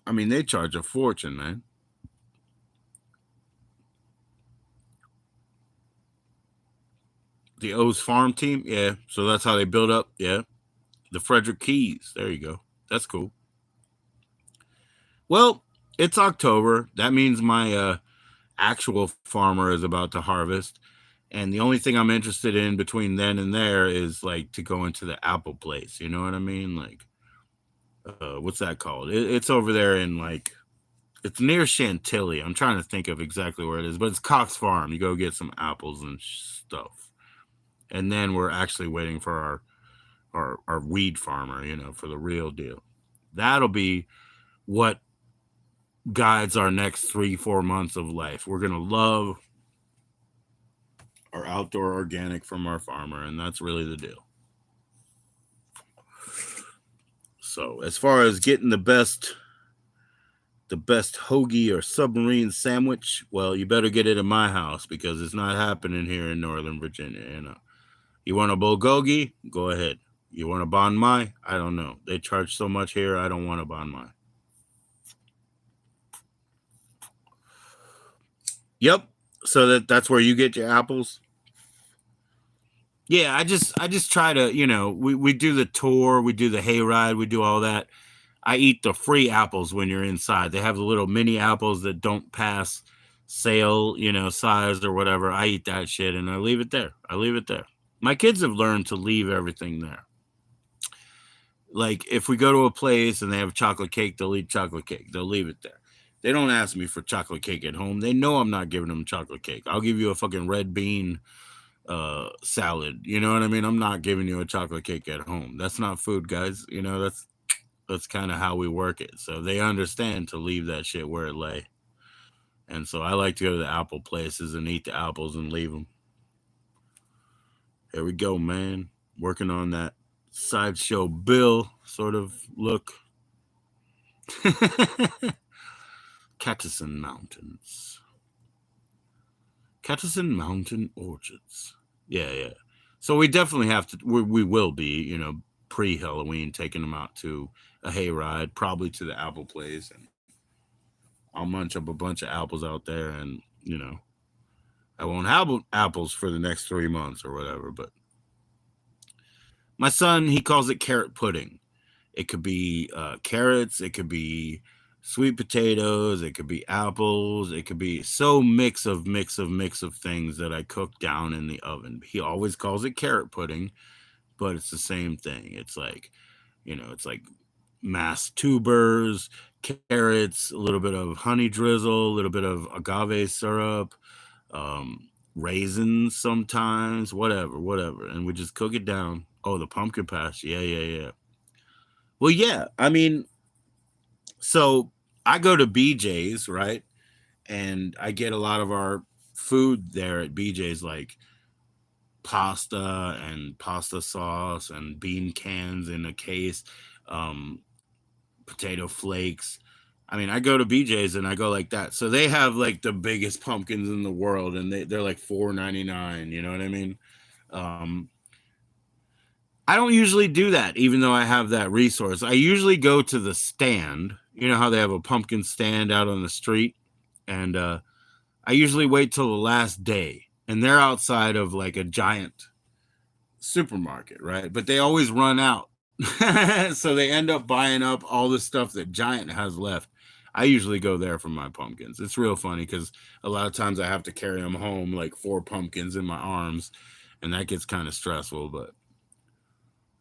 I mean, they charge a fortune, man. The O's farm team, yeah. So that's how they build up, yeah. The Frederick Keys, there you go. That's cool. Well, it's October. That means my actual farmer is about to harvest, and the only thing I'm interested in between then and there is like to go into the apple place. You know what I mean? Like, what's that called? It's over there in like it's near Chantilly. I'm trying to think of exactly where it is, but it's Cox Farm. You go get some apples and stuff, and then we're actually waiting for our weed farmer. You know, for the real deal. That'll be what guides our next 3-4 months of life. We're gonna love our outdoor organic from our farmer, and that's really the deal. So as far as getting the best hoagie or submarine sandwich, well, you better get it in my house because it's not happening here in Northern Virginia. You know, you want a bulgogi? Go ahead. You want a banh mi? I don't know. They charge so much here. I don't want a banh mi. Yep. So that's where you get your apples. Yeah, I just try to, you know, we do the tour, we do the hayride, we do all that. I eat the free apples when you're inside. They have the little mini apples that don't pass sale, you know, size or whatever. I eat that shit and I leave it there. I leave it there. My kids have learned to leave everything there. Like if we go to a place and they have chocolate cake, they'll eat chocolate cake. They'll leave it there. They don't ask me for chocolate cake at home. They know I'm not giving them chocolate cake. I'll give you a fucking red bean salad. You know what I mean? I'm not giving you a chocolate cake at home. That's not food, guys. You know, that's kind of how we work it. So they understand to leave that shit where it lay. And so I like to go to the apple places and eat the apples and leave them. Here we go, man. Working on that sideshow Bill sort of look. Catterson Mountains. Catterson Mountain Orchards. Yeah, yeah. So we definitely have to. We will be, you know, pre-Halloween, taking them out to a hayride, probably to the apple place, and I'll munch up a bunch of apples out there, and you know, I won't have apples for the next 3 months or whatever. But my son, he calls it carrot pudding. It could be carrots. It could be sweet potatoes. It could be apples. It could be so mix of things that I cook down in the oven. He always calls it carrot pudding, but it's the same thing. It's like, you know, it's like massed tubers, carrots, a little bit of honey drizzle, a little bit of agave syrup, raisins sometimes, whatever. And we just cook it down. Oh, the pumpkin patch. Yeah. Well, yeah. I mean, so I go to BJ's, right? And I get a lot of our food there at BJ's, like pasta and pasta sauce and bean cans in a case, um, potato flakes. I mean, I go to BJ's and I go like that. So they have like the biggest pumpkins in the world, and they're like $4.99. You know what I mean? Um, I don't usually do that, even though I have that resource. I usually go to the stand. You know how they have a pumpkin stand out on the street, and I usually wait till the last day, and they're outside of like a giant supermarket, right? But they always run out. So they end up buying up all the stuff that Giant has left. I usually go there for my pumpkins. It's real funny because a lot of times I have to carry them home, like 4 pumpkins in my arms, and that gets kind of stressful. But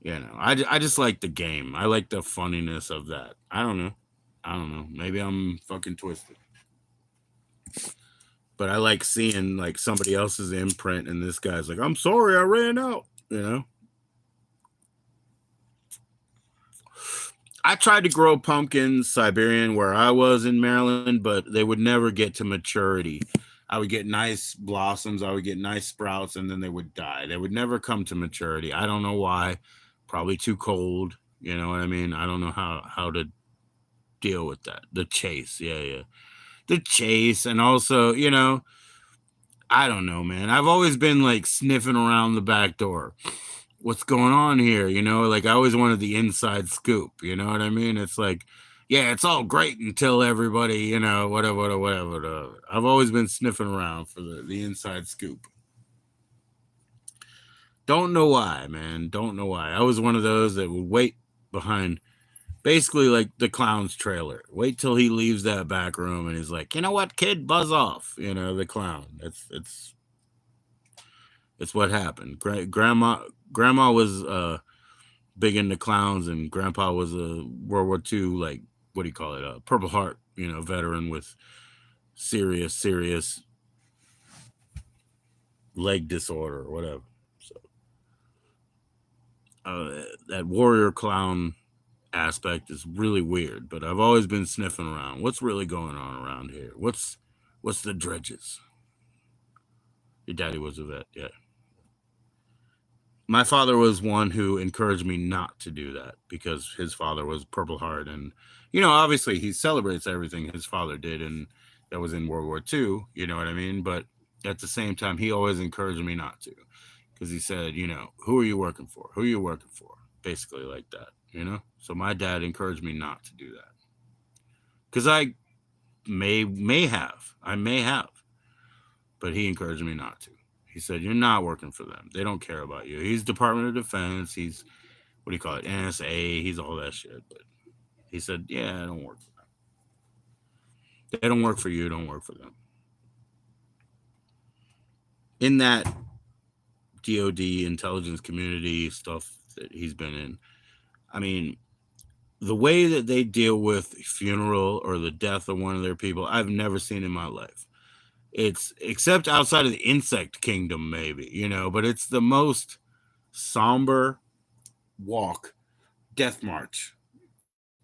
I just like the game. I like the funniness of that. I don't know. I don't know. Maybe I'm fucking twisted. But I like seeing like somebody else's imprint, and this guy's like, "I'm sorry, I ran out." I tried to grow pumpkins Siberian where I was in Maryland, but they would never get to maturity. I would get nice blossoms, I would get nice sprouts, and then they would die. They would never come to maturity. I don't know why. Probably too cold. You know what I mean? I don't know how to deal with that. The chase, yeah. The chase, and also, I don't know, man. I've always been like sniffing around the back door. What's going on here? Like I always wanted the inside scoop. You know what I mean? It's like, yeah, it's all great until everybody, whatever. I've always been sniffing around for the inside scoop. Don't know why, man. Don't know why. I was one of those that would wait behind basically like the clown's trailer. Wait till he leaves that back room and he's like, you know what, kid, buzz off. The clown. It's what happened. Grandma was big into clowns, and Grandpa was a World War II, like, what do you call it, a Purple Heart, veteran with serious leg disorder or whatever. So that warrior clown aspect is really weird, but I've always been sniffing around. What's really going on around here? What's the dredges? Your daddy was a vet, yeah. My father was one who encouraged me not to do that because his father was Purple Heart, and obviously he celebrates everything his father did, and that was in World War II. You know what I mean? But at the same time, he always encouraged me not to because he said, who are you working for? Who are you working for? Basically like that. So my dad encouraged me not to do that because I may have, but he encouraged me not to. He said, "You're not working for them. They don't care about you." He's Department of Defense. He's, what do you call it, NSA. He's all that shit. But he said, "Yeah, I don't work for them. They don't work for you. Don't work for them." In that DoD intelligence community stuff that he's been in, I mean, the way that they deal with funeral or the death of one of their people, I've never seen in my life. It's except outside of the insect kingdom, maybe, but it's the most somber walk, death march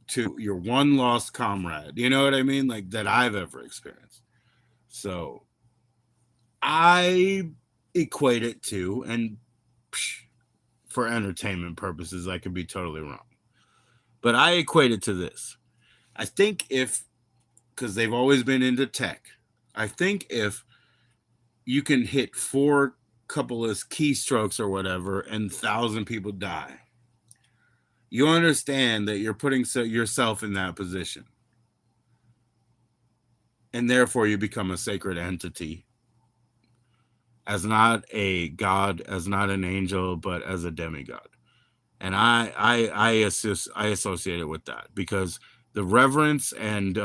to your one lost comrade. You know what I mean? Like that I've ever experienced. So I equate it to, and for entertainment purposes, I could be totally wrong, but I equate it to this. I think because they've always been into tech, I think if you can hit 4 couple of keystrokes or whatever and 1,000 people die, you understand that you're putting yourself in that position. And therefore you become a sacred entity as not a god, as not an angel, but as a demigod. And I associate it with that because the reverence and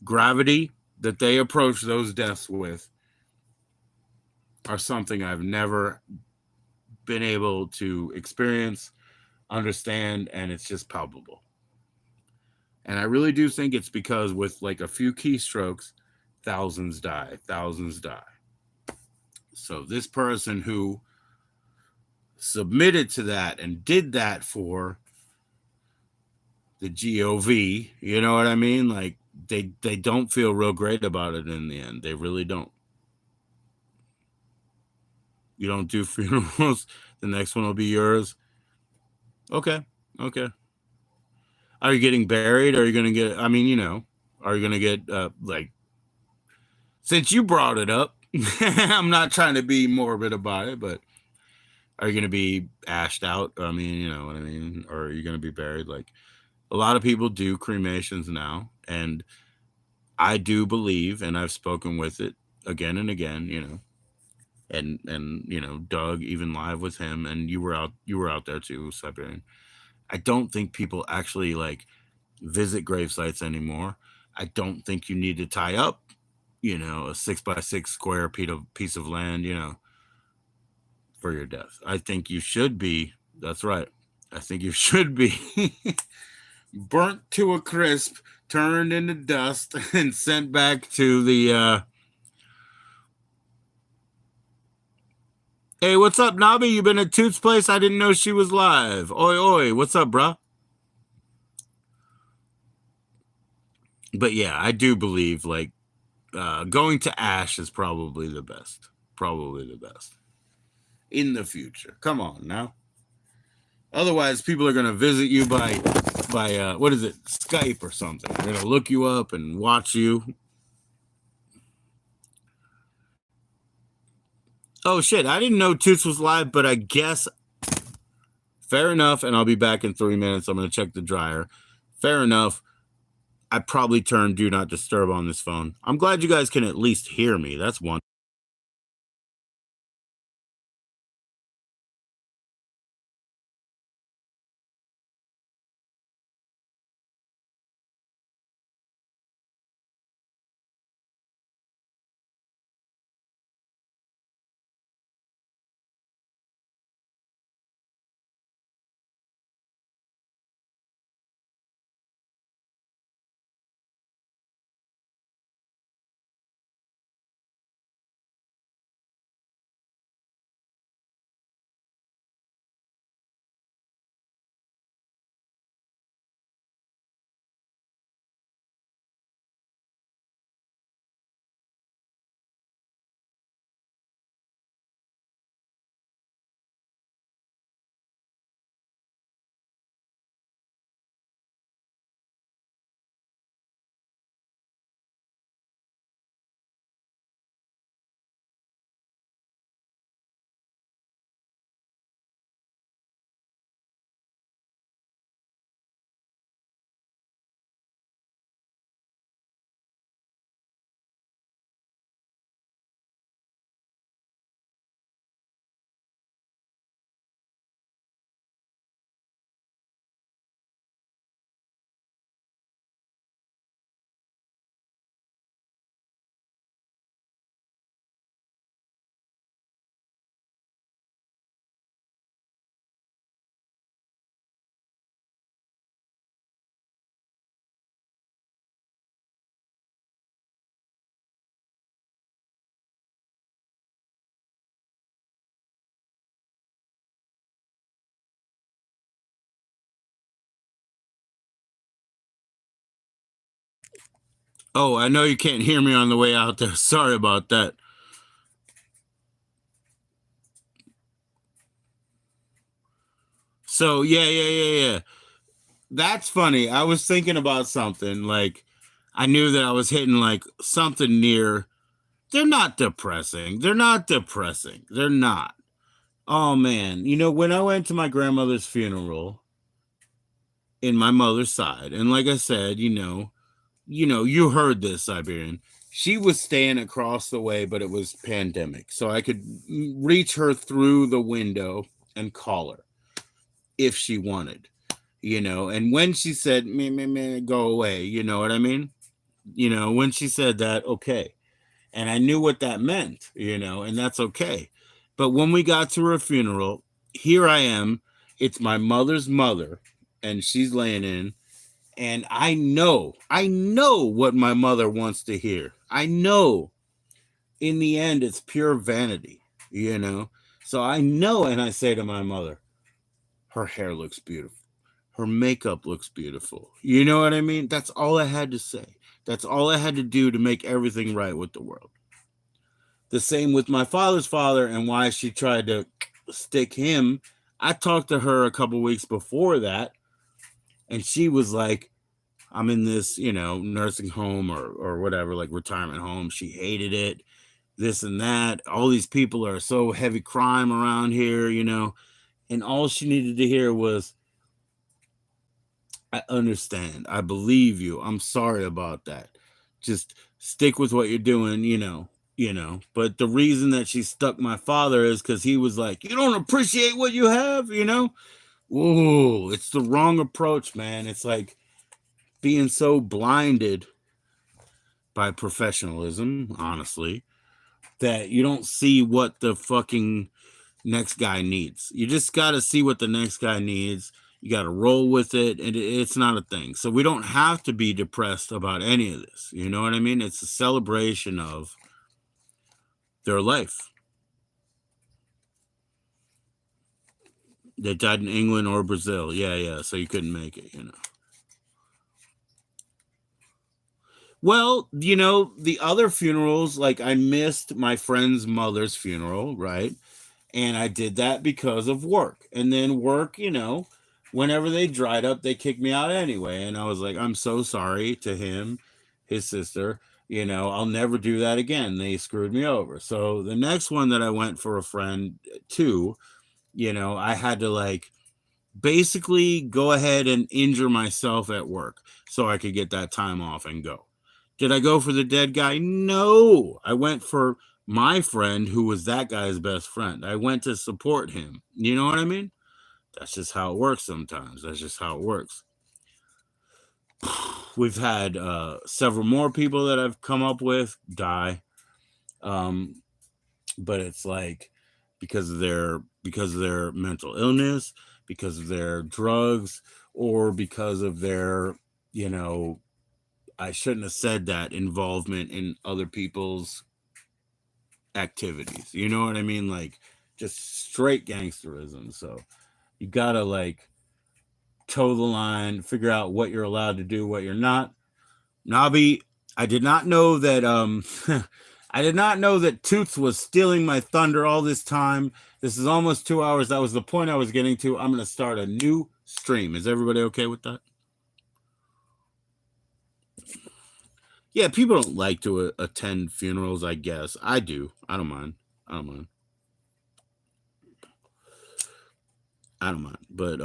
gravity that they approach those deaths with are something I've never been able to experience, understand, and it's just palpable. And I really do think it's because with like a few keystrokes, thousands die. So this person who submitted to that and did that for the GOV, you know what I mean? Like they don't feel real great about it in the end. They really don't. You don't do funerals. The next one will be yours. Okay. Are you getting buried? Are you going to get, are you going to get, like, since you brought it up, I'm not trying to be morbid about it, but are you going to be ashed out? You know what I mean? Or are you going to be buried? Like, a lot of people do cremations now, and I do believe, and I've spoken with it again and again, and Doug, even live with him, and you were out there too, Siberian. I don't think people actually like visit grave sites anymore. I don't think you need to tie up, a 6x6 square piece of land, for your death. I think you should be. That's right. I think you should be burnt to a crisp, turned into dust, and sent back to the. Hey, what's up, Nobby? You been at Toot's place? I didn't know she was live. Oi, oi. What's up, bruh? But yeah, I do believe like going to Ash is probably the best. Probably the best in the future. Come on now. Otherwise, people are gonna visit you by what is it, Skype or something. They're gonna look you up and watch you. Oh shit! I didn't know Toots was live, but I guess fair enough. And I'll be back in 3 minutes. I'm gonna check the dryer. Fair enough. I probably turned do not disturb on this phone. I'm glad you guys can at least hear me. That's one. Oh, I know you can't hear me on the way out there. Sorry about that. So yeah. That's funny. I was thinking about something like I knew that I was hitting like something near. They're not depressing. They're not depressing. They're not. Oh man, when I went to my grandmother's funeral in my mother's side, and like I said, you heard this, Siberian. She was staying across the way, but it was pandemic, so I could reach her through the window and call her if she wanted, And when she said, me, go away, you know what I mean? When she said that, okay. And I knew what that meant, and that's okay. But when we got to her funeral, here I am. It's my mother's mother, and she's laying in. And I know what my mother wants to hear. I know in the end, it's pure vanity, So I know, and I say to my mother, her hair looks beautiful. Her makeup looks beautiful. You know what I mean? That's all I had to say. That's all I had to do to make everything right with the world. The same with my father's father and why she tried to stick him. I talked to her a couple weeks before that, and she was like, I'm in this, nursing home or whatever, like retirement home. She hated it, this and that. All these people are so heavy crime around here, and all she needed to hear was, I understand. I believe you. I'm sorry about that. Just stick with what you're doing, But the reason that she stuck my father is because he was like, you don't appreciate what you have, Whoa, it's the wrong approach, man. It's like being so blinded by professionalism, honestly, that you don't see what the fucking next guy needs. You just got to see what the next guy needs. You got to roll with it, and it's not a thing. So we don't have to be depressed about any of this. You know what I mean? It's a celebration of their life. They died in England or Brazil. Yeah, yeah. So you couldn't make it, you know. Well, you know, the other funerals, like I missed my friend's mother's funeral, right? And I did that because of work. And then work, you know, whenever they dried up, they kicked me out anyway. And I was like, I'm so sorry to him, his sister. You know, I'll never do that again. They screwed me over. So the next one that I went for a friend to, you know, I had to like basically go ahead and injure myself at work so I could get that time off and go. Did I go for the dead guy? No. I went for my friend who was that guy's best friend. I went to support him. You know what I mean? That's just how it works sometimes. That's just how it works. We've had several more people that I've come up with die. But it's like because of their mental illness, because of their drugs, or because of their, you know, I shouldn't have said that, involvement in other people's activities. You know what I mean? Like just straight gangsterism. So you gotta like toe the line, figure out what you're allowed to do, what you're not. Nabi, I did not know that I did not know that Toots was stealing my thunder all this time. This is almost 2 hours. That was the point I was getting to. I'm going to start a new stream. Is everybody okay with that? Yeah, people don't like to attend funerals, I guess. I do. I don't mind. I don't mind. I don't mind. But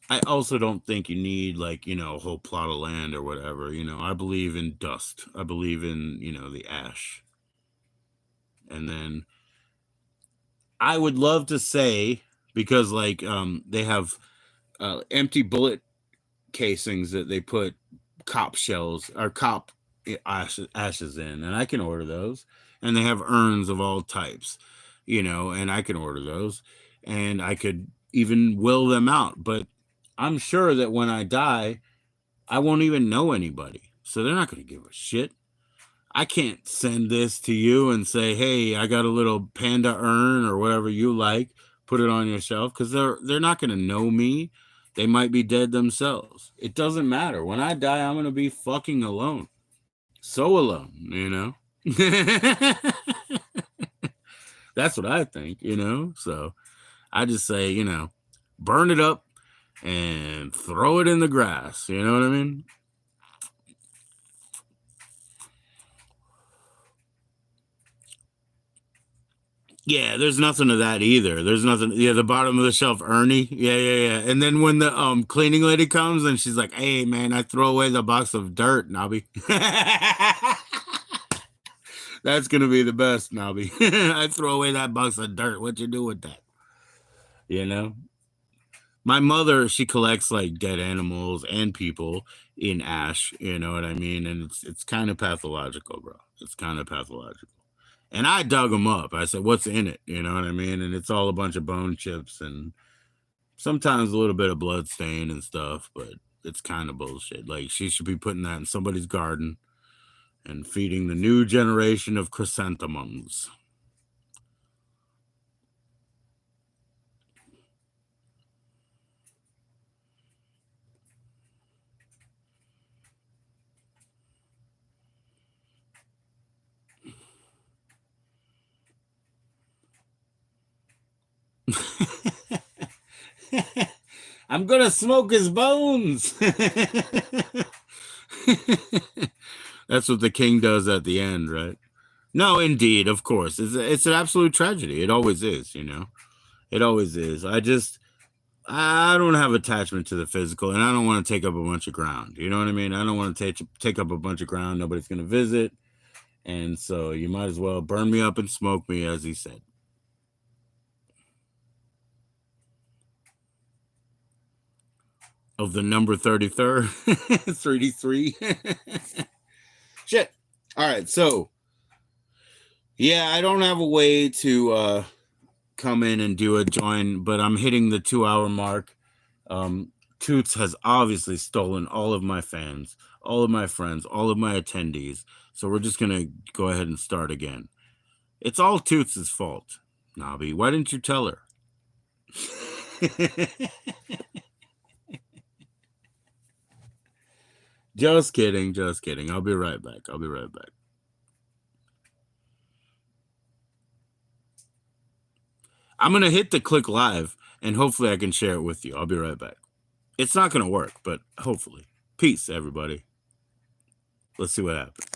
I also don't think you need like, you know, a whole plot of land or whatever. You know, I believe in dust. I believe in, you know, the ash. And then I would love to say, because like they have empty bullet casings that they put cop shells or cop ashes in, and I can order those. And they have urns of all types, you know, and I can order those, and I could even will them out. But I'm sure that when I die, I won't even know anybody, so they're not going to give a shit. I can't send this to you and say, "Hey, I got a little panda urn or whatever you like. Put it on your shelf," because they're not going to know me. They might be dead themselves. It doesn't matter. When I die, I'm going to be fucking alone. So alone, you know. That's what I think, you know. So I just say, you know, burn it up and throw it in the grass. You know what I mean? Yeah, there's nothing to that either. There's nothing. Yeah, the bottom of the shelf, Ernie. Yeah, yeah, yeah. And then when the cleaning lady comes and she's like, "Hey, man, I throw away the box of dirt, Nobby." That's gonna be the best, Nobby. I throw away that box of dirt. What you do with that? You know. My mother, she collects like dead animals and people in ash. You know what I mean? And it's kind of pathological, bro. It's kind of pathological. And I dug them up. I said, "What's in it?" You know what I mean? And it's all a bunch of bone chips and sometimes a little bit of blood stain and stuff, but it's kind of bullshit. Like she should be putting that in somebody's garden and feeding the new generation of chrysanthemums. I'm gonna smoke his bones. That's what the king does at the end, right? No, indeed, of course. It's an absolute tragedy. It always is, you know. It always is. I don't have attachment to the physical, and I don't want to take up a bunch of ground. You know what I mean? I don't want to take up a bunch of ground. Nobody's going to visit, and so you might as well burn me up and smoke me, as he said. Of the number 33rd, 33. Shit. All right, so yeah, I don't have a way to come in and do a join, but I'm hitting the 2 hour mark. Toots has obviously stolen all of my fans, all of my friends, all of my attendees. So we're just gonna go ahead and start again. It's all Toots' fault. Nobby, why didn't you tell her? Just kidding, just kidding. I'll be right back. I'll be right back. I'm gonna hit the click live and hopefully I can share it with you. I'll be right back. It's not gonna work, but hopefully. Peace, everybody. Let's see what happens.